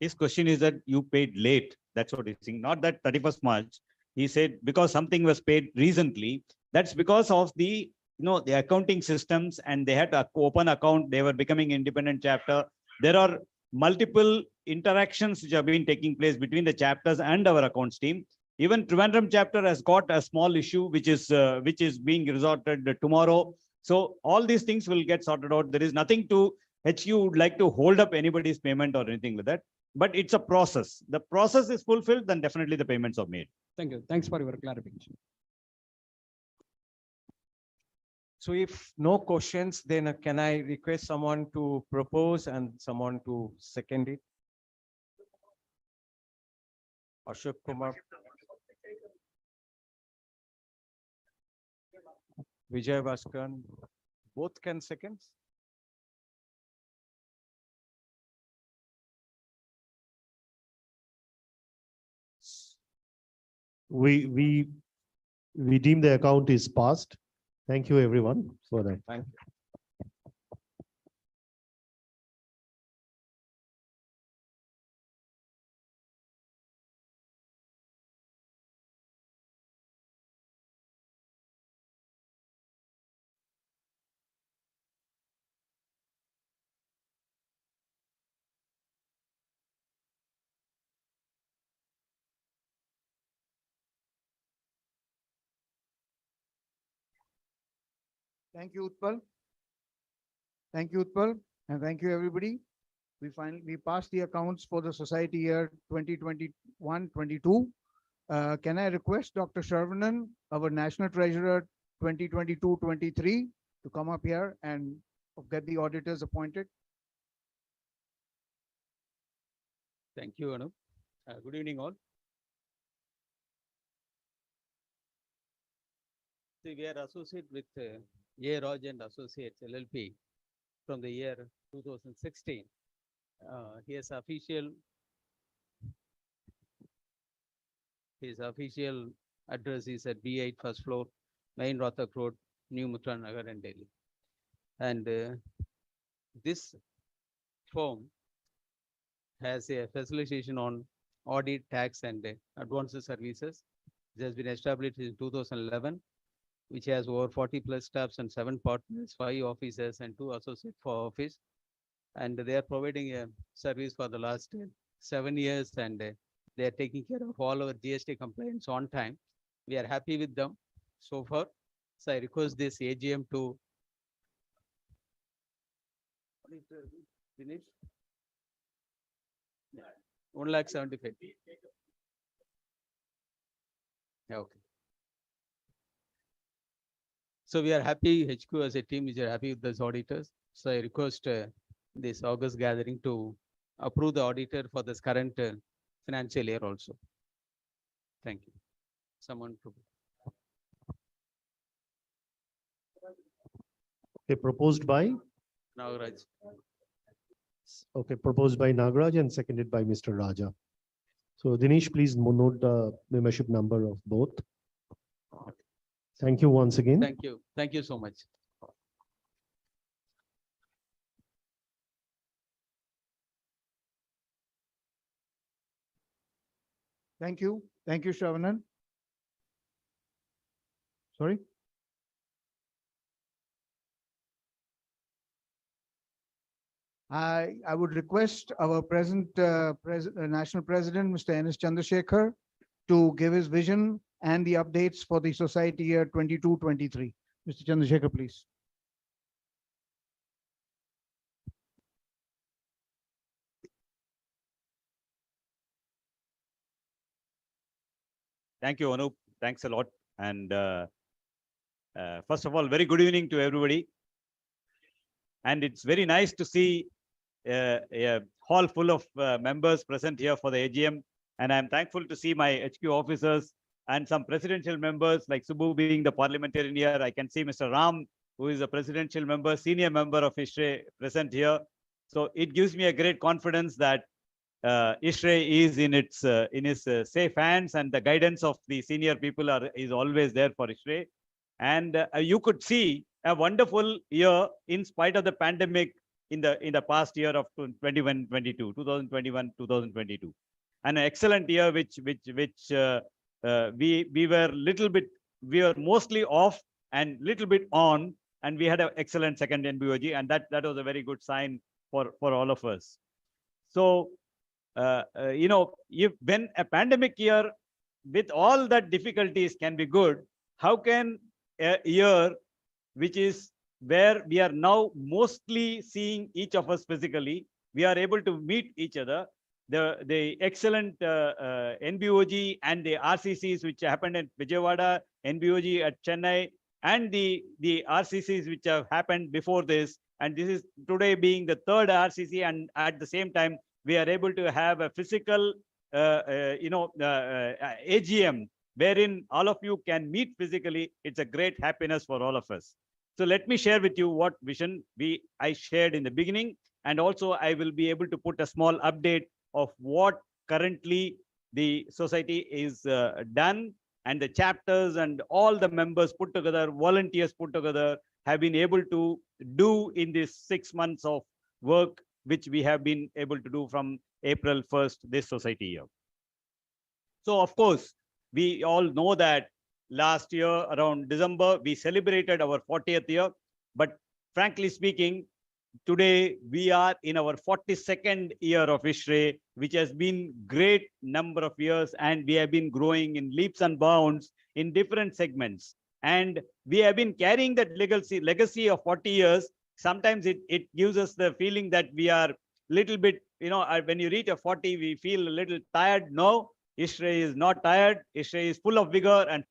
his question is that you paid late. That's what he's saying. Not that 31st March. He said because something was paid recently. That's because of the the accounting systems, and they had to open account. They were becoming independent chapter. There are multiple interactions which have been taking place between the chapters and our accounts team. Even Trivandrum chapter has got a small issue which is being resorted tomorrow. So all these things will get sorted out. There is nothing to HQ would like to hold up anybody's payment or anything like that. But it's a process. The process is fulfilled, then definitely the payments are made. Thank you. Thanks for your clarification. so if no questions, then can I request someone to propose and someone to second it? Ashok Kumar. Vijay Bhaskaran, both can second? We deem the account is passed. Thank you, everyone, for that. Thank you. Thank you, Utpal. Thank you, Utpal, and thank you, everybody. We passed the accounts for the society year 2021-22. Can I request Dr. Sharvanan, our National Treasurer 2022-23, to come up here and get the auditors appointed? Thank you, Anup. Good evening, all. See, we are associated with A. Raj and Associates LLP from the year 2016. His official address is at B8 first floor, Main Rothak Road, New Muttra Nagar and Delhi. And this firm has a facilitation on audit, tax, and advanced services. It has been established in 2011, which has over 40 plus staffs and 7 partners, 5 officers, and 2 associate for office. And they are providing a service for the last 7 years, and they are taking care of all our GST compliance on time. We are happy with them so far. So I request this AGM to finish. 1,75,000. Okay. So we are happy, HQ as a team, we are happy with these auditors. So I request this August gathering to approve the auditor for this current financial year also. Thank you. Someone. Okay, proposed by? Nagaraj. Okay, proposed by Nagaraj and seconded by Mr. Raja. So Dinesh, please note the membership number of both. Thank you once again. Thank you. Thank you so much. Thank you. Thank you, Sharvanan. Sorry? I would request our present National President, Mr. N.S. Chandrasekhar, to give his vision and the updates for the society year 22-23. Mr. Chandrasekhar, please. Thank you, Anup. Thanks a lot. And first of all, very good evening to everybody. And it's very nice to see a hall full of members present here for the AGM. And I'm thankful to see my HQ officers and some presidential members like Subbu being the parliamentarian here. I can see Mr. Ram, who is a presidential member, senior member of Ishrae, present here. So it gives me a great confidence that Ishrae is in his safe hands, and the guidance of the senior people is always there for Ishrae. And you could see a wonderful year in spite of the pandemic in the past year of 2021-22, and an excellent year which we were mostly off and little bit on, and we had an excellent second NBOG, and that was a very good sign for all of us. So when a pandemic year with all that difficulties can be good, how can a year which is where we are now mostly seeing each of us physically, we are able to meet each other, the excellent NBOG and the RCCs which happened at Vijayawada, NBOG at Chennai, and the RCCs which have happened before this, and this is today being the third RCC, and at the same time we are able to have a physical AGM wherein all of you can meet physically. It's a great happiness for all of us. So let me share with you what vision I shared in the beginning, and also I will be able to put a small update of what currently the society is done, and the chapters and all the members put together, volunteers put together, have been able to do in these 6 months of work which we have been able to do from April 1st this society year. So of course, we all know that last year around December, we celebrated our 40th year. But frankly speaking, today we are in our 42nd year of Ishrae, which has been great number of years, and we have been growing in leaps and bounds in different segments. And we have been carrying that legacy of 40 years. Sometimes it gives us the feeling that we are little bit, when you reach a 40, we feel a little tired. No, Ishrae is not tired. Ishrae is full of vigor and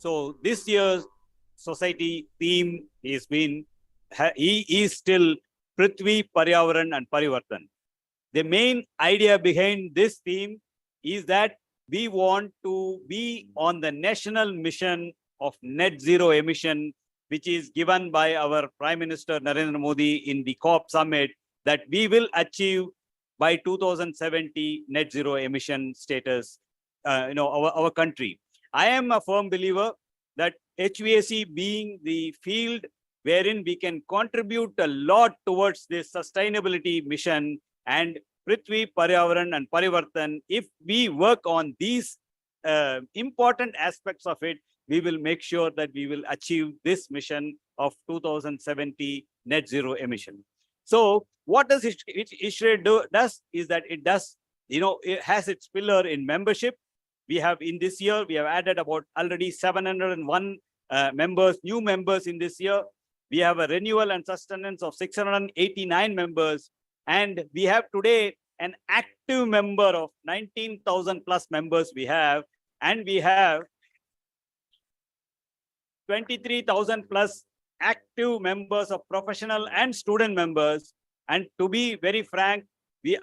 so this year's society theme is still Prithvi, Paryavaran and Parivartan. The main idea behind this theme is that we want to be on the national mission of net zero emission, which is given by our Prime Minister Narendra Modi in the COP summit, that we will achieve by 2070 net zero emission status, our country. I am a firm believer that HVAC being the field wherein we can contribute a lot towards this sustainability mission, and Prithvi, Paryavaran and Parivartan, if we work on these important aspects of it, we will make sure that we will achieve this mission of 2070 net zero emission. So what does Ishrae does is that it does, it has its pillar in membership. We have in this year, we have added about already 701 members, new members in this year. We have a renewal and sustenance of 689 members. And we have today an active member of 19,000 plus members we have. And we have 23,000 plus active members of professional and student members. And to be very frank,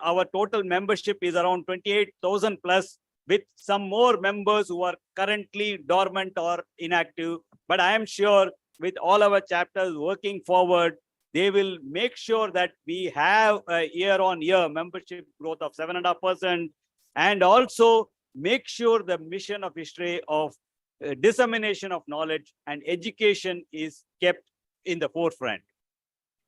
our total membership is around 28,000 plus, with some more members who are currently dormant or inactive. But I am sure with all our chapters working forward, they will make sure that we have a year-on-year membership growth of 7.5%, and also make sure the mission of Ishrae of dissemination of knowledge and education is kept in the forefront.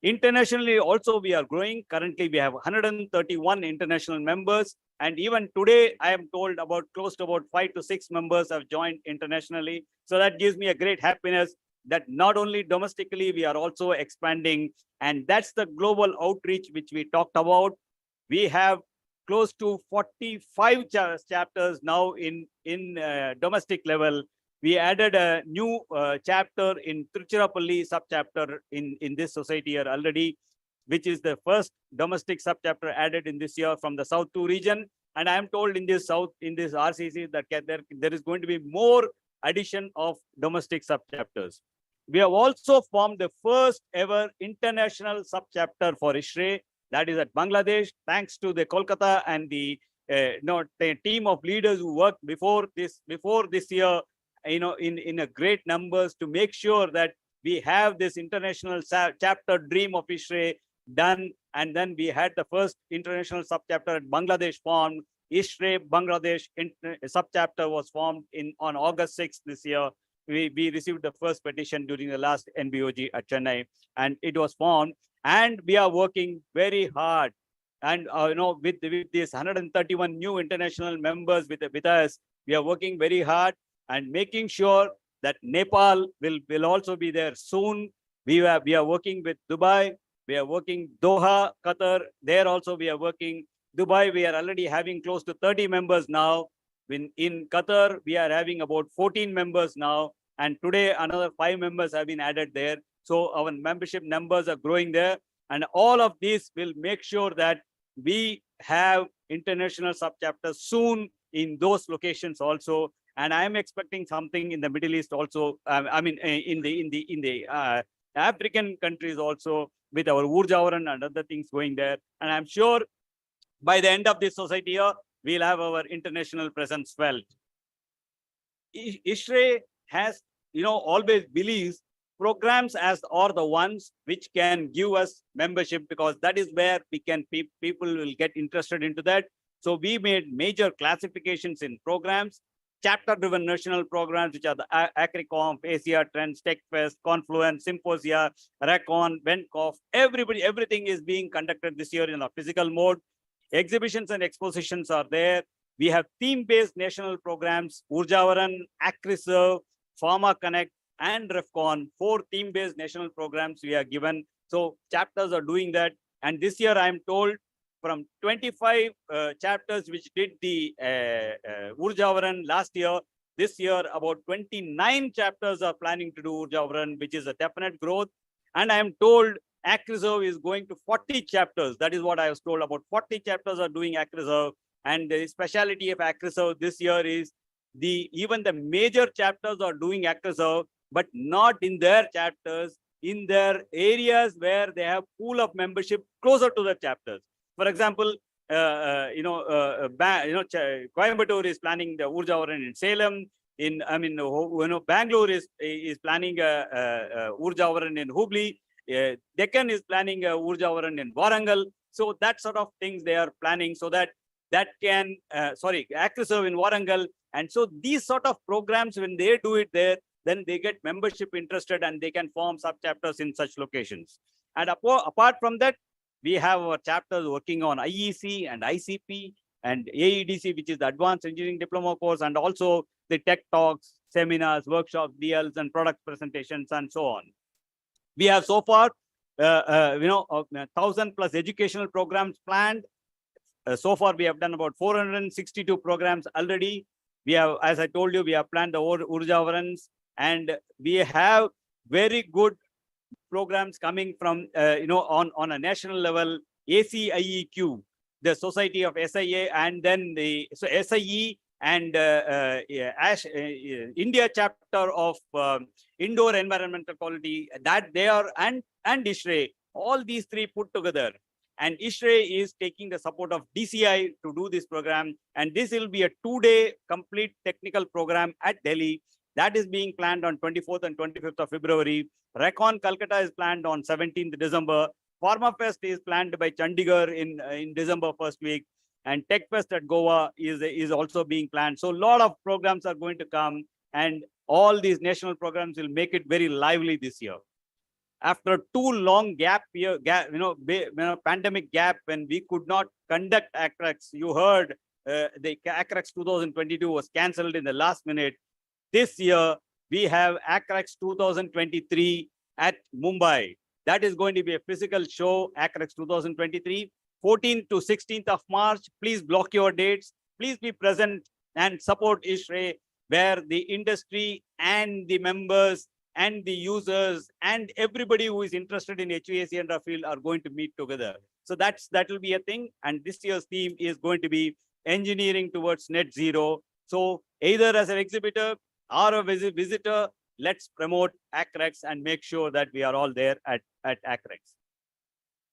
Internationally also we are growing. Currently we have 131 international members, and even today I am told about close to about 5 to 6 members have joined internationally. So that gives me a great happiness that not only domestically we are also expanding, and that's the global outreach which we talked about. We have close to 45 chapters now in domestic level. We added a new chapter in Tiruchirappalli subchapter in this society here already, which is the first domestic subchapter added in this year from the South 2 region. And I am told in this RCC that there is going to be more addition of domestic subchapters. We have also formed the first ever international subchapter for Ishrae, that is at Bangladesh, thanks to the Kolkata and the team of leaders who worked before this year, in a great numbers, to make sure that we have this international chapter dream of Ishrae done. And then we had the first international subchapter at Bangladesh formed. Ishrae Bangladesh subchapter was formed on August 6th this year. We received the first petition during the last NBOG at Chennai, and it was formed. And we are working very hard. And with these 131 new international members with us, we are working very hard and making sure that Nepal will also be there soon. We are working with Dubai. We are working Doha, Qatar. There also we are working. Dubai, we are already having close to 30 members now. In Qatar, we are having about 14 members now. And today, another 5 members have been added there. So our membership numbers are growing there. And all of this will make sure that we have international subchapters soon in those locations also. And I am expecting something in the Middle East also. In the African countries also, with our Urjavaran and other things going there. And I'm sure by the end of this society year, we'll have our international presence felt. Ishrae has, always believes programs are the ones which can give us membership, because that is where people will get interested into that. So we made major classifications in programs, chapter-driven national programs, which are the AcriConf, Asia Trends, TechFest, Confluence, Symposia, Recon, Vencof. Everything is being conducted this year in a physical mode. Exhibitions and expositions are there. We have theme-based national programs, Urjavaran, AcriServe, Pharma Connect, and RefCon. 4 theme-based national programs we are given. So chapters are doing that. And this year, I am told, from 25 chapters which did the Urjavaran last year, this year about 29 chapters are planning to do Urjavaran, which is a definite growth. And I am told AcriServe is going to 40 chapters. That is what I was told. About 40 chapters are doing AcriServe. And the speciality of AcriServe this year is even the major chapters are doing AcriServe, but not in their chapters, in their areas where they have pool of membership closer to the chapters. For example, Coimbatore is planning the Urjavaran in Salem. Bangalore is planning Urjavaran in Hubli. Deccan is planning Urjavaran in Warangal. So that sort of things they are planning so that can, ActiServe in Warangal. And so these sort of programs, when they do it there, then they get membership interested and they can form sub-chapters in such locations. And apart from that, we have our chapters working on IEC and ICP and AEDC, which is the Advanced Engineering Diploma course, and also the tech talks, seminars, workshops, DLs, and product presentations, and so on. We have so far, 1,000+ educational programs planned. So far, we have done about 462 programs already. We have, as I told you, we have planned the Urja runs, and we have very good programs coming from, on a national level, ACIEQ, the Society of SIA, and then the SIE and India chapter of Indoor Environmental Quality, that they are, and Ishrae, all these three put together. And Ishrae is taking the support of DCI to do this program. And this will be a 2-day complete technical program at Delhi. That is being planned on 24th and 25th of February. Recon Calcutta is planned on 17th December. Pharma Fest is planned by Chandigarh in December first week. And Tech Fest at Goa is also being planned. So a lot of programs are going to come, and all these national programs will make it very lively this year. After too long pandemic gap, when we could not conduct ACREX, you heard the ACREX 2022 was cancelled in the last minute. This year, we have ACREX 2023 at Mumbai. That is going to be a physical show, ACREX 2023, 14th to 16th of March. Please block your dates. Please be present and support Ishrae, where the industry and the members and the users and everybody who is interested in HVAC and our field are going to meet together. So that will be a thing. And this year's theme is going to be engineering towards net zero. So either as an exhibitor or a visitor, let's promote ACREX and make sure that we are all there at ACREX.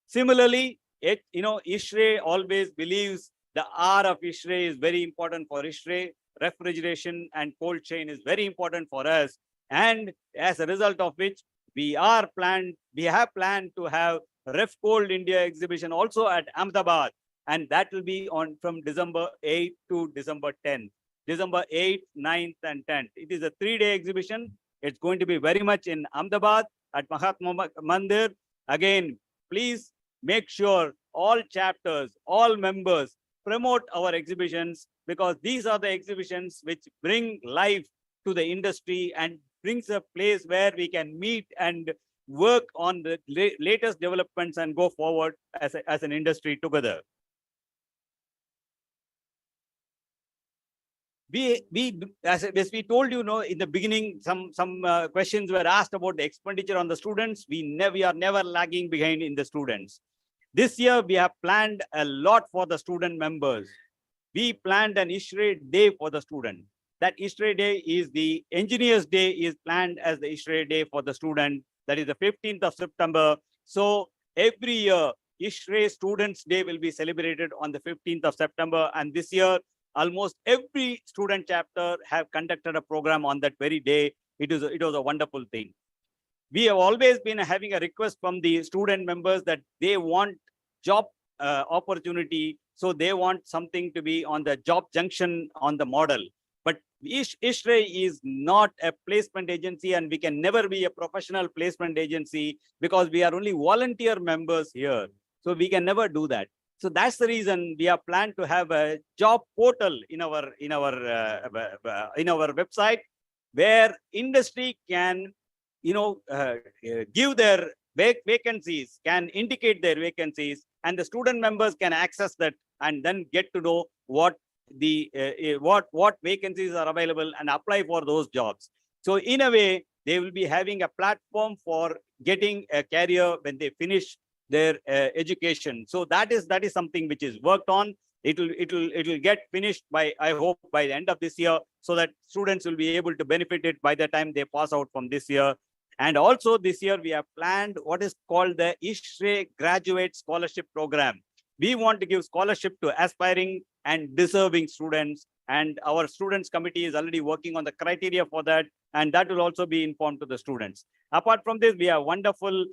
Similarly, Ishrae always believes the R of Ishrae is very important for Ishrae. Refrigeration and cold chain is very important for us. And as a result of which, we have planned to have Ref Cold India exhibition also at Ahmedabad. And that will be on from December 8th to December 10th. December 8th, 9th, and 10th. It is a 3-day exhibition. It's going to be very much in Ahmedabad at Mahatma Mandir. Again, please make sure all chapters, all members promote our exhibitions, because these are the exhibitions which bring life to the industry and brings a place where we can meet and work on the latest developments and go forward as an industry together. As we told you, in the beginning, some questions were asked about the expenditure on the students. We are never lagging behind in the students. This year, we have planned a lot for the student members. We planned an Ishrae Day for the student. That Ishrae Day is the Engineers Day is planned as the Ishrae Day for the student. That is the 15th of September. So every year, Ishrae Students Day will be celebrated on the 15th of September. And this year, almost every student chapter have conducted a program on that very day. It was a wonderful thing. We have always been having a request from the student members that they want job opportunity. So they want something to be on the job junction on the model. But Ishrae is not a placement agency, and we can never be a professional placement agency because we are only volunteer members here. So we can never do that. So that's the reason we have planned to have a job portal in our website, where industry can, give their vacancies, can indicate their vacancies, and the student members can access that and then get to know what vacancies are available and apply for those jobs. So in a way, they will be having a platform for getting a career when they finish their education. So that is something which is worked on. It will get finished by, I hope, by the end of this year, so that students will be able to benefit it by the time they pass out from this year. And also this year we have planned what is called the Ishrae Graduate Scholarship Program. We want to give scholarship to aspiring and deserving students. And our students committee is already working on the criteria for that, and that will also be informed to the students. Apart from this, we have wonderful,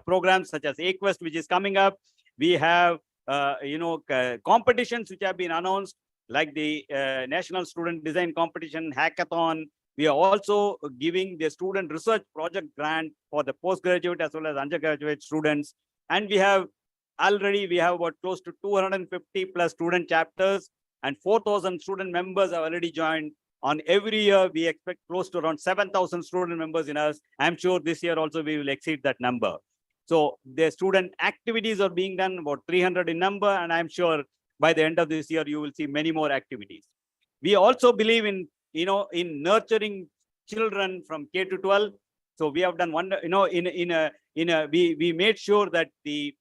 programs such as AQuest, which is coming up. We have, competitions which have been announced, like the National Student Design Competition, Hackathon. We are also giving the student research project grant for the postgraduate as well as undergraduate students. And we have about close to 250 plus student chapters, and 4,000 student members have already joined. On every year, we expect close to around 7,000 student members in us. I'm sure this year also we will exceed that number. So the student activities are being done, about 300 in number, and I'm sure by the end of this year, you will see many more activities. We also believe in, in nurturing children from K to 12. So we have done we made sure that the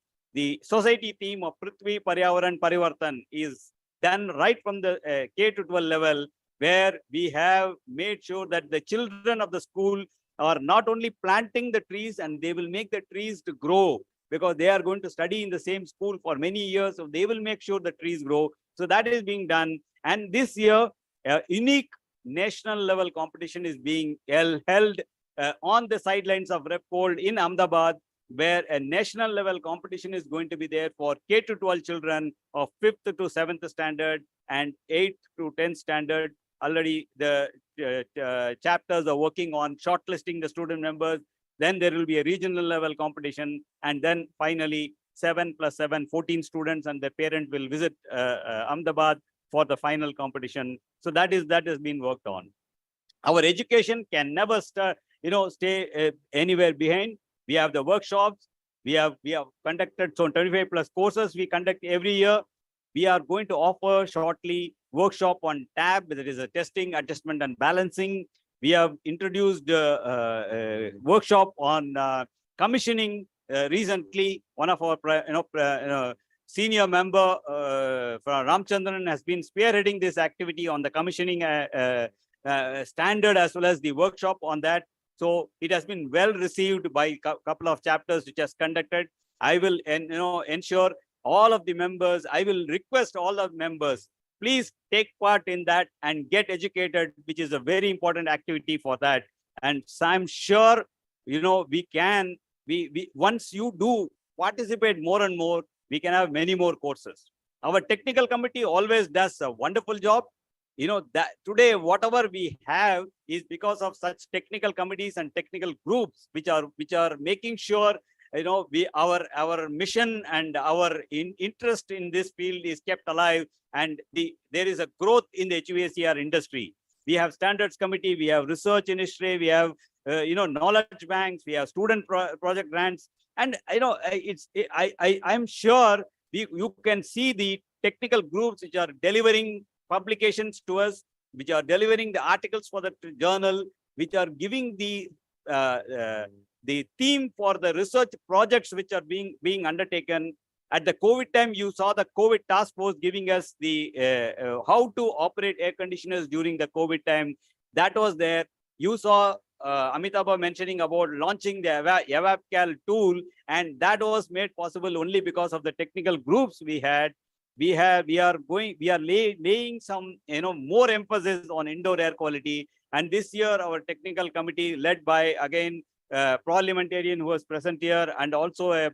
society theme of Prithvi, Paryavaran, Parivartan is done right from the K to 12 level, where we have made sure that the children of the school are not only planting the trees, and they will make the trees to grow, because they are going to study in the same school for many years. So they will make sure the trees grow. So that is being done. And this year, a unique national level competition is being held on the sidelines of Repcold in Ahmedabad, where a national level competition is going to be there for K to 12 children of 5th to 7th standard and 8th to 10th standard. Already the chapters are working on shortlisting the student members. Then there will be a regional level competition. And then finally, 7 plus 7, 14 students and their parent will visit Ahmedabad for the final competition. So that has been worked on. Our education can never stay anywhere behind. We have the workshops. We have conducted 25 plus courses we conduct every year. We are going to offer shortly workshop on TAB, that is a testing, adjustment, and balancing. We have introduced a workshop on commissioning recently. One of our senior member from Ramchandran has been spearheading this activity on the commissioning standard as well as the workshop on that. So it has been well received by a couple of chapters which has conducted. I will ensure all of the members, I will request all the members, please take part in that and get educated, which is a very important activity for that. And so I'm sure, once you do participate more and more, we can have many more courses. Our technical committee always does a wonderful job. That today, whatever we have is because of such technical committees and technical groups, which are making sure, our mission and our interest in this field is kept alive, and there is a growth in the HVACR industry. We have standards committee, we have research in Ishrae, we have knowledge banks, we have student project grants, and I'm sure you can see the technical groups which are delivering publications to us, which are delivering the articles for the journal, which are giving the theme for the research projects which are being undertaken. At the COVID time, you saw the COVID task force giving us the how to operate air conditioners during the COVID time. That was there. You saw Amitabh mentioning about launching the EvapCal tool, and that was made possible only because of the technical groups we had. We are laying some more emphasis on indoor air quality. And this year, our technical committee, led by again parliamentarian who was present here, and also a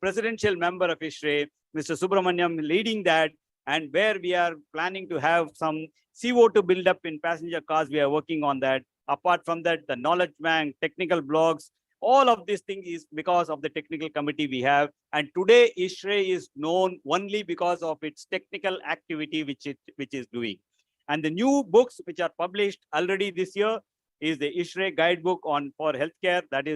presidential member of Ishrae, Mr. Subramaniam, leading that, and where we are planning to have some CO2 buildup in passenger cars. We are working on that. Apart from that, the knowledge bank, technical blogs, all of these things is because of the technical committee we have. And today, Ishrae is known only because of its technical activity which is doing. And the new books which are published already this year is the Ishrae guidebook for healthcare. That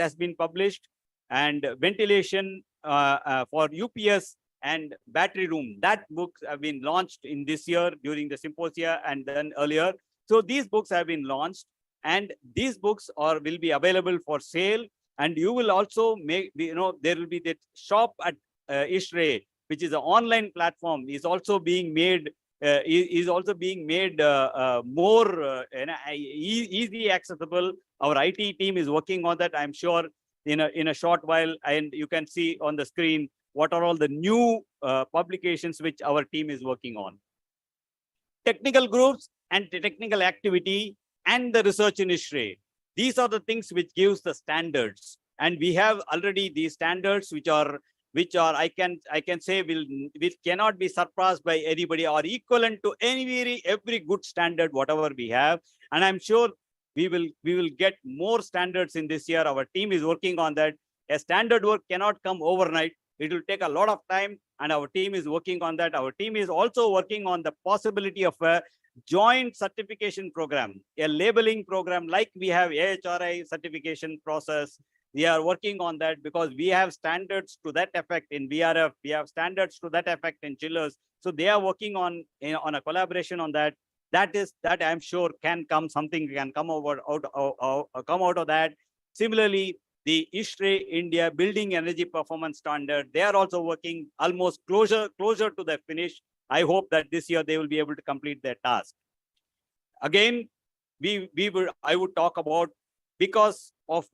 has been published, and ventilation for UPS and battery room. That books have been launched in this year during the symposia and then earlier. So these books have been launched, and these books will be available for sale. And you will also there will be that shop at Ishrae, which is an online platform, is also being made more easy accessible. Our IT team is working on that. I'm sure in a short while, and you can see on the screen what are all the new publications which our team is working on. Technical groups and the technical activity and the research in Ishrae. These are the things which gives the standards. And we have already these standards which are I can say will cannot be surpassed by anybody or equivalent to every good standard, whatever we have. And I'm sure we will get more standards in this year. Our team is working on that. A standard work cannot come overnight. It will take a lot of time, and our team is working on that. Our team is also working on the possibility of a joint certification program, a labeling program like we have AHRI certification process. We are working on that because we have standards to that effect in VRF. We have standards to that effect in chillers. So they are working on a collaboration on that. That I'm sure can come, something can come out of that. Similarly, the Ishrae India Building Energy Performance Standard, they are also working almost closer to the finish. I hope that this year they will be able to complete their task. Again, I would talk about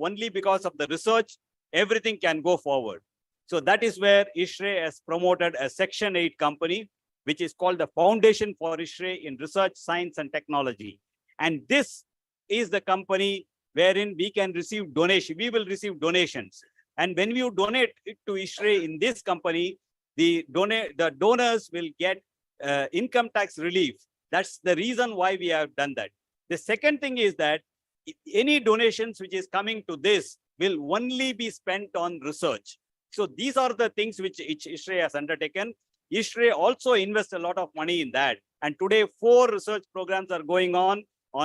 only because of the research, everything can go forward. So that is where Ishrae has promoted a Section 8 company, which is called the Foundation for Ishrae in Research, Science and Technology. And this is the company wherein we can receive donation. We will receive donations. And when you donate it to Ishrae in this company, the donors will get income tax relief. That's the reason why we have done that. The second thing is that any donations which is coming to this will only be spent on research. So these are the things which Ishrae has undertaken. Ishrae also invests a lot of money in that. And today, 4 research programs are going on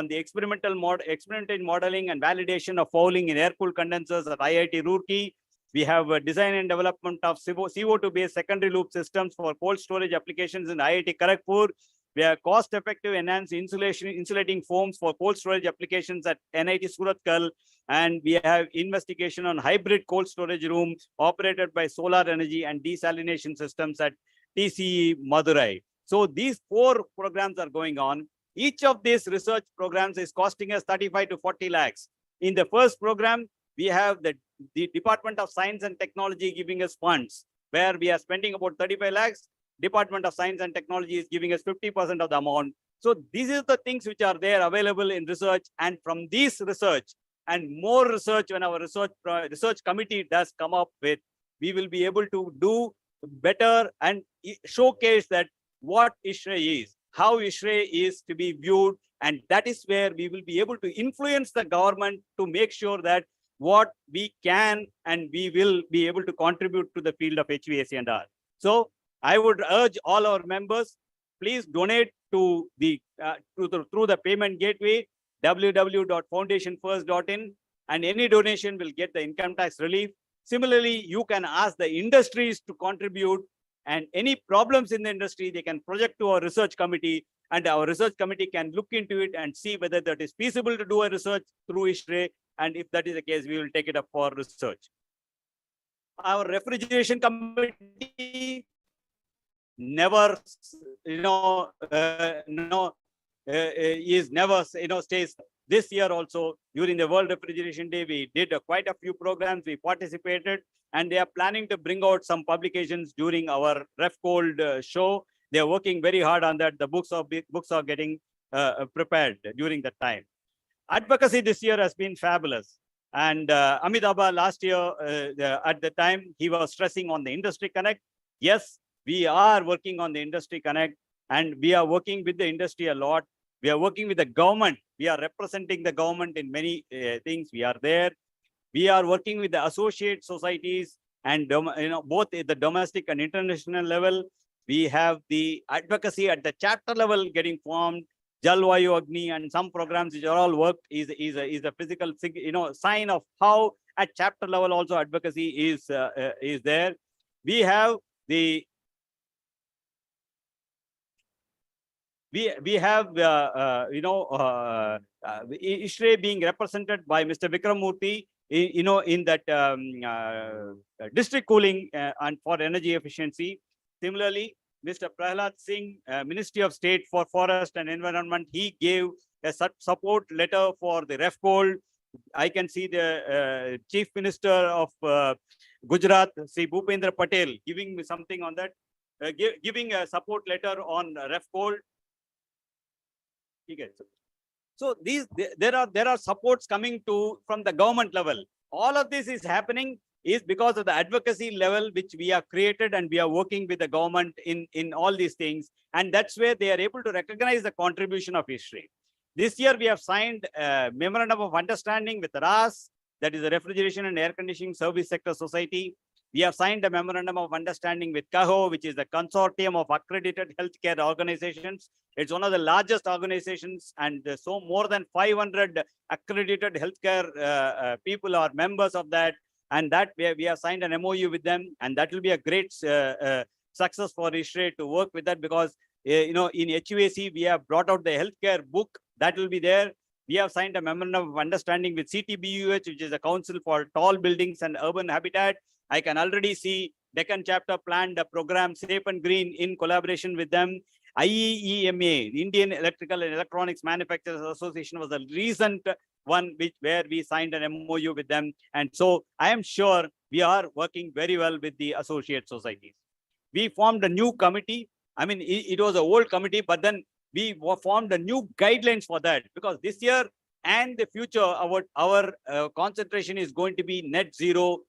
the experimental modeling and validation of fouling in air-cooled condensers at IIT Roorkee. We have a design and development of CO2-based secondary loop systems for cold storage applications in IIT Kharagpur. We have cost-effective enhanced insulating foams for cold storage applications at NIT Surathkal. And we have investigation on hybrid cold storage room operated by solar energy and desalination systems at TCE Madurai. So these 4 programs are going on. Each of these research programs is costing us 35 to 40 lakhs. In the first program, we have the Department of Science and Technology giving us funds, where we are spending about 35 lakhs. Department of Science and Technology is giving us 50% of the amount. So these are the things which are there available in research. And from this research and more research, when our research committee does come up with, we will be able to do better and showcase that what Ishrae is, how Ishrae is to be viewed. And that is where we will be able to influence the government to make sure that what we can and we will be able to contribute to the field of HVAC and R. So I would urge all our members, please donate to through the payment gateway, www.foundationfirst.in, and any donation will get the income tax relief. Similarly, you can ask the industries to contribute, and any problems in the industry, they can project to our research committee, and our research committee can look into it and see whether that is feasible to do a research through Ishrae. And if that is the case, we will take it up for research. Our refrigeration committee never, is never, stays. This year also, during the World Refrigeration Day, we did quite a few programs. We participated, and they are planning to bring out some publications during our RefCold show. They are working very hard on that. The books are getting prepared during that time. Advocacy this year has been fabulous. And Amitabh last year, at the time, he was stressing on the Industry Connect. Yes, we are working on the Industry Connect, and we are working with the industry a lot. We are working with the government. We are representing the government in many things. We are there. We are working with the associate societies and both at the domestic and international level. We have the advocacy at the chapter level getting formed. Jalvayu Agni and some programs which are all worked is a physical sign of how at chapter level also advocacy is there. We have the we have Ishrae being represented by Mr. Vikramurthy, in that district cooling and for energy efficiency. Similarly, Mr. Prahlad Singh, Ministry of State for Forest and Environment, he gave a support letter for the RefCold. I can see the Chief Minister of Gujarat, Sri Bhupendra Patel, giving me something on that, giving a support letter on RefCold. Okay. So there are supports coming from the government level. All of this is happening is because of the advocacy level which we have created, and we are working with the government in all these things, and that's where they are able to recognize the contribution of Ishrae. This year we have signed a memorandum of understanding with RAS, that is the Refrigeration and Air Conditioning Service Sector Society. We have signed a memorandum of understanding with CAHO, which is the consortium of accredited healthcare organizations. It's one of the largest organizations, and so more than 500 accredited healthcare people are members of that. And that we have signed an MOU with them, and that will be a great success for Ishrae to work with that, because in HUAC we have brought out the healthcare book that will be there. We have signed a memorandum of understanding with CTBUH, which is the Council for Tall Buildings and Urban Habitat. I can already see Deccan chapter planned a program Safe and Green in collaboration with them. IEEMA, the Indian Electrical and Electronics Manufacturers Association, was a recent one where we signed an MOU with them. And so I am sure we are working very well with the associate societies. We formed a new committee. I mean, it was an old committee, but then we formed a new guidelines for that, because this year and the future, our concentration is going to be net zero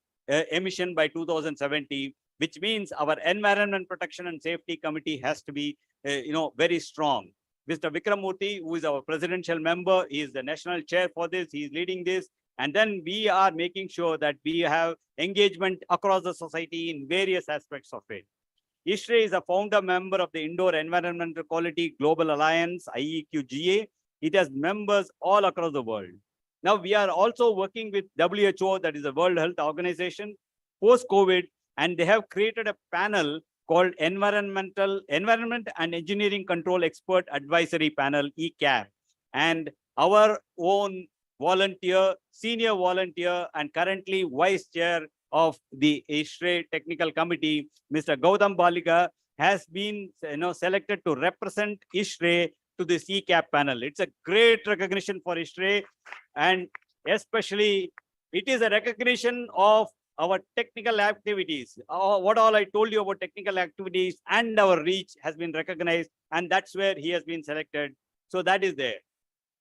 emission by 2070, which means our Environment Protection and Safety Committee has to be very strong. Mr. Vikram Murthy, who is our presidential member, he is the national chair for this. He is leading this. And then we are making sure that we have engagement across the society in various aspects of it. Ishrae is a founder member of the Indoor Environmental Quality Global Alliance, IEQGA. It has members all across the world. Now we are also working with WHO, that is the World Health Organization, post-COVID, and they have created a panel called Environment and Engineering Control Expert Advisory Panel, ECAP. And our own volunteer, senior volunteer, and currently vice chair of the Ishrae Technical Committee, Mr. Gautam Balika, has been selected to represent Ishrae to this ECAP panel. It's a great recognition for Ishrae, and especially it is a recognition of our technical activities. What all I told you about technical activities and our reach has been recognized, and that's where he has been selected. So that is there.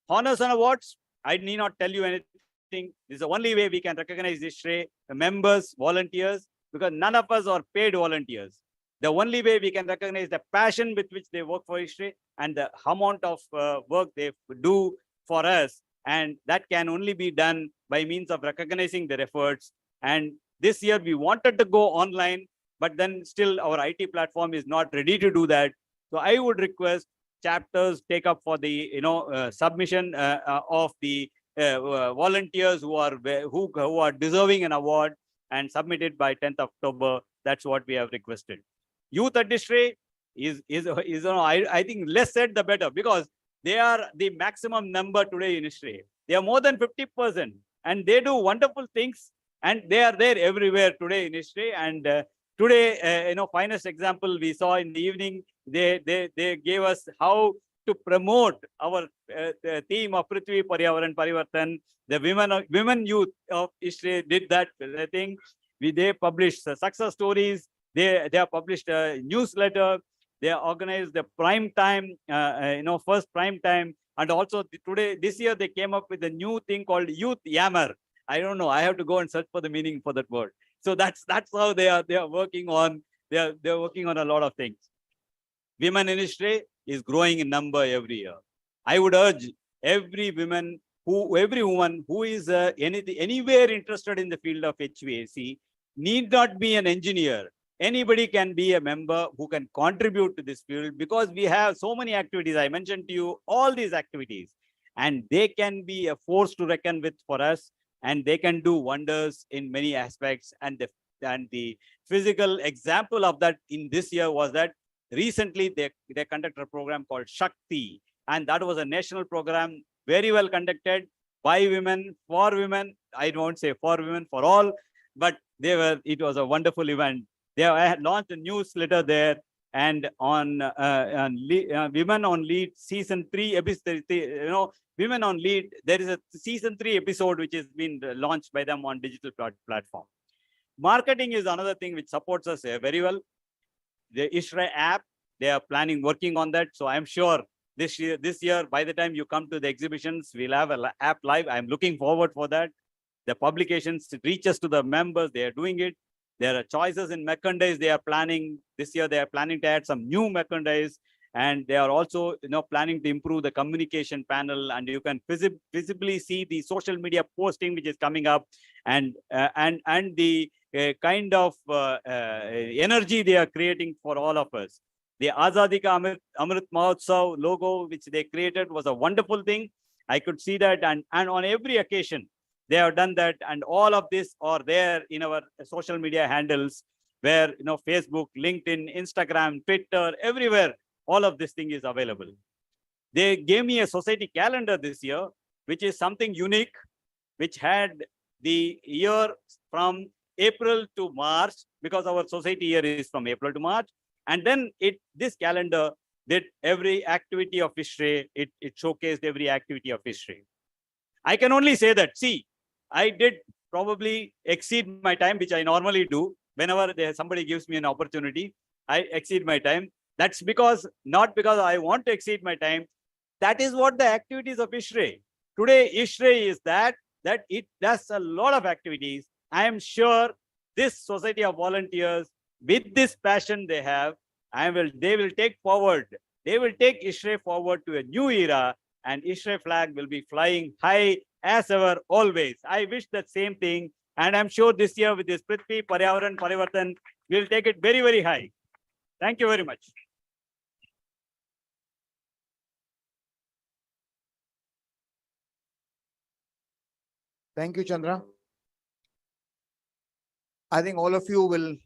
Honors and awards, I need not tell you anything. This is the only way we can recognize Ishrae, the members, volunteers, because none of us are paid volunteers. The only way we can recognize the passion with which they work for Ishrae and the amount of work they do for us. And that can only be done by means of recognizing their efforts. And this year we wanted to go online, but then still our IT platform is not ready to do that. So I would request chapters take up for the submission of the volunteers who are deserving an award and submit it by 10th October. That's what we have requested. Youth at Ishrae is I think less said the better, because they are the maximum number today in Ishrae. They are more than 50%, and they do wonderful things, and they are there everywhere today in Ishrae. And today, finest example we saw in the evening, they gave us how to promote our theme of Prithvi Paryavaran Parivartan. The women youth of Ishrae did that thing. They published success stories. They have published a newsletter. They organized the prime time, first prime time. And also this year, they came up with a new thing called Youth Yammer. I don't know. I have to go and search for the meaning for that word. So that's how they are working on. They're working on a lot of things. Women in Ishrae is growing in number every year. I would urge every woman who is anywhere interested in the field of HVAC need not be an engineer. Anybody can be a member who can contribute to this field, because we have so many activities. I mentioned to you all these activities, and they can be a force to reckon with for us, and they can do wonders in many aspects. And the physical example of that in this year was that recently they conducted a program called Shakti, and that was a national program, very well conducted by women, for women. I won't say for women, for all, but it was a wonderful event. They had launched a newsletter there, and Women on Lead season 3 episode. Women on Lead. There is a season 3 episode which has been launched by them on digital platform. Marketing is another thing which supports us very well. The Ishrae app, they are working on that. So I'm sure this year, by the time you come to the exhibitions, we'll have an app live. I'm looking forward for that. The publications reaches to the members, they are doing it. There are choices in merchandise they are planning. This year, they are planning to add some new merchandise. And they are also planning to improve the communication panel. And you can visibly see the social media posting which is coming up, and the kind of energy they are creating for all of us. The Azadi Ka Amrit Mahotsav logo which they created was a wonderful thing. I could see that, and on every occasion they have done that, and all of this are there in our social media handles, where Facebook, LinkedIn, Instagram, Twitter, everywhere, all of this thing is available. They gave me a society calendar this year, which is something unique, which had the year from April to March, because our society year is from April to March. And then this calendar did every activity of Ishrae. It showcased every activity of Ishrae. I can only say that, see, I did probably exceed my time, which I normally do. Whenever somebody gives me an opportunity, I exceed my time. That's not because I want to exceed my time. That is what the activities of Ishrae. Today, Ishrae is that it does a lot of activities. I am sure this society of volunteers, with this passion they have, they will take Ishrae forward to a new era, and Ishrae flag will be flying high as ever, always. I wish that same thing. And I'm sure this year with this Prithvi Paryavaran Parivartan, we'll take it very, very high. Thank you very much. Thank you, Chandra. I think all of you will,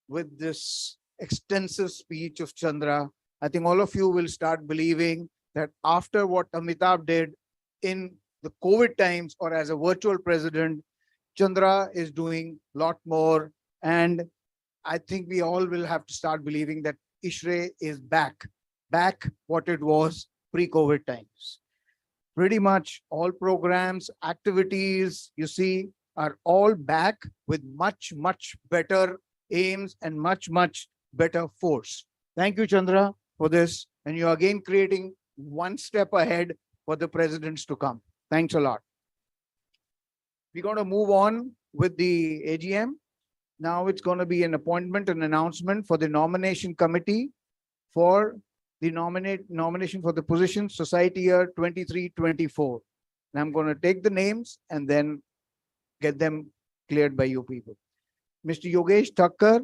with this extensive speech of Chandra, I think all of you will start believing that after what Amitabh did in the COVID times or as a virtual president, Chandra is doing a lot more. And I think we all will have to start believing that Ishrae is back what it was pre-COVID times. Pretty much all programs, activities, you see, are all back with much, much better aims and much, much better force. Thank you, Chandra, for this. And you're again creating one step ahead for the presidents to come. Thanks a lot. We're going to move on with the AGM. Now it's going to be an appointment and announcement for the nomination committee for the nomination for the position Society Year 23-24. And I'm going to take the names and then get them cleared by you people. Mr. Yogesh Thakkar,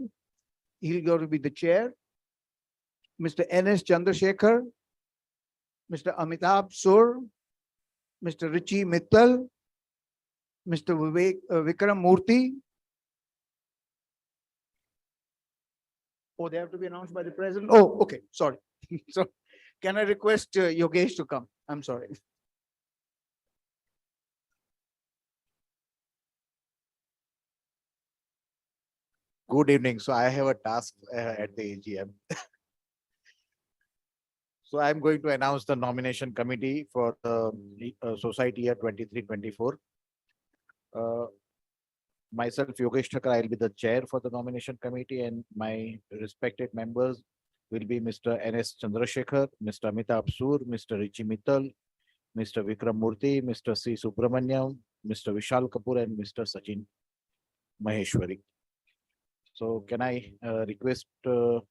he'll go to be the chair. Mr. N.S. Chandrasekhar, Mr. Amitabh Sur, Mr. Richie Mittal, Mr. Vikram Murthy. Oh, they have to be announced by the president. Oh, okay. Sorry. So can I request Yogesh to come? I'm sorry. Good evening. So I have a task at the AGM. So I'm going to announce the nomination committee for the Society Year 23-24. Myself, Yogesh Thakkar, I'll be the chair for the nomination committee, and my respected members will be Mr. N.S. Chandrasekhar, Mr. Amitabh Sur, Mr. Richie Mittal, Mr. Vikram Murthy, Mr. C. Subramanyam, Mr. Vishal Kapoor, and Mr. Sachin Maheshwari. So can I request the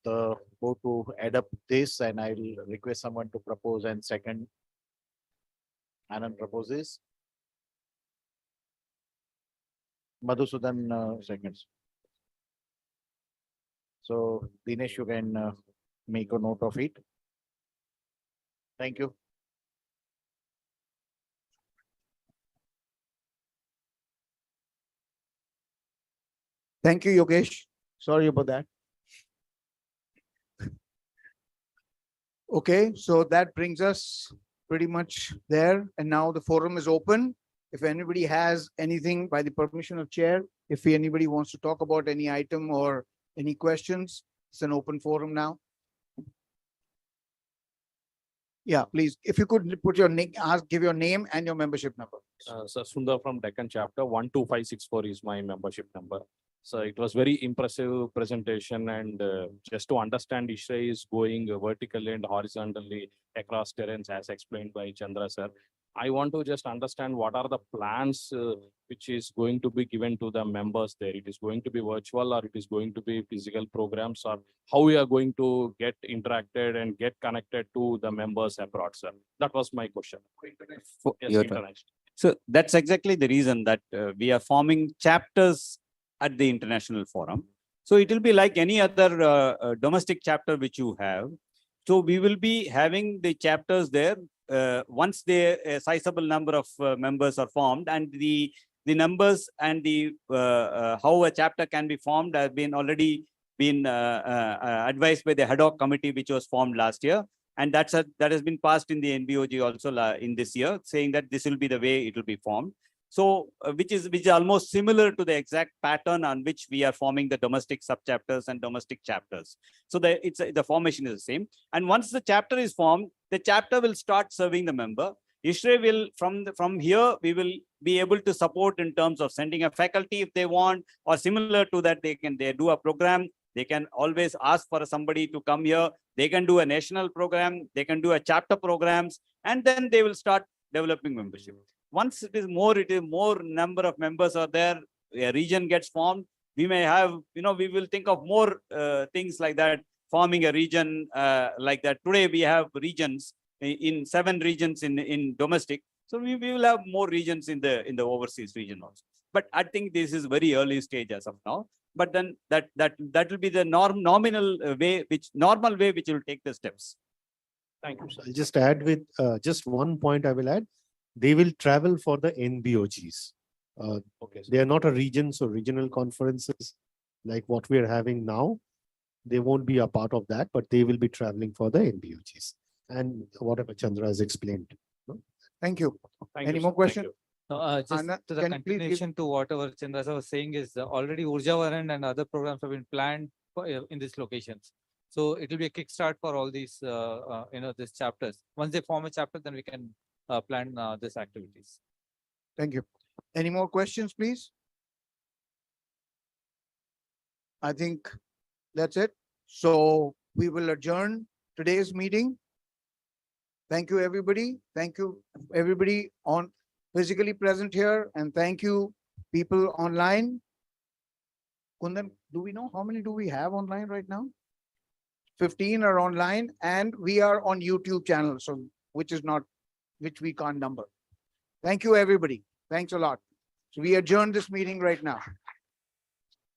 board to add up this, and I will request someone to propose and second. Anand proposes. Madhusudan seconds. So Dinesh, you can make a note of it. Thank you. Thank you, Yogesh. Sorry about that. Okay, so that brings us pretty much there. And now the forum is open. If anybody has anything, by the permission of chair, if anybody wants to talk about any item or any questions, It's an open forum now. Yeah, please, if you could put your name, give your name and your membership number. So Sundar from Deccan chapter 12564 is my membership number. So it was very impressive presentation, and just to understand, Ishrae is going vertically and horizontally across terrains as explained by Chandra sir. I want to just understand what are the plans which is going to be given to the members there. It is going to be virtual, or it is going to be physical programs, or how we are going to get interacted and get connected to the members abroad, sir. That was my question. Yes, Your turn. international. So that's exactly the reason that we are forming chapters at the international forum. So it will be like any other domestic chapter which you have. So we will be having the chapters there once a sizable number of members are formed, and the numbers and the how a chapter can be formed have been already been advised by the ad hoc committee which was formed last year. And that has been passed in the NBOG also in this year, saying that this will be the way it will be formed. So which is almost similar to the exact pattern on which we are forming the domestic subchapters and domestic chapters. So the formation is the same. And once the chapter is formed, the chapter will start serving the member. Ishrae will, from here, we will be able to support in terms of sending a faculty if they want, or similar to that, they do a program. They can always ask for somebody to come here. They can do a national program. They can do a chapter programs, and then they will start developing membership. Once it is more number of members are there, a region gets formed. We may have, we will think of more things like that, forming a region like that. Today we have regions in 7 regions in domestic. So we will have more regions in the overseas region also. But I think this is very early stage as of now. But then that will be the normal way which will take the steps. Thank you, sir. I'll just add with just one point I will add. They will travel for the NBOGs. Okay. They are not a region, so regional conferences like what we are having now, they won't be a part of that, but they will be traveling for the NBOGs. And whatever Chandra has explained. Thank you. Thank Any you, more sir. questions? Just Anna, to the can you please give- continuation to whatever Chandra sir was saying is already Urjavaran and other programs have been planned in these locations. So it will be a kickstart for all these, these chapters. Once they form a chapter, then we can plan these activities. Thank you. Any more questions, please? I think that's it. So we will adjourn today's meeting. Thank you, everybody. Thank you, everybody on physically present here, and thank you, people online. Kundan, do we know how many do we have online right now? 15 are online, and we are on YouTube channel, so which we can't number. Thank you, everybody. Thanks a lot. So we adjourn this meeting right now.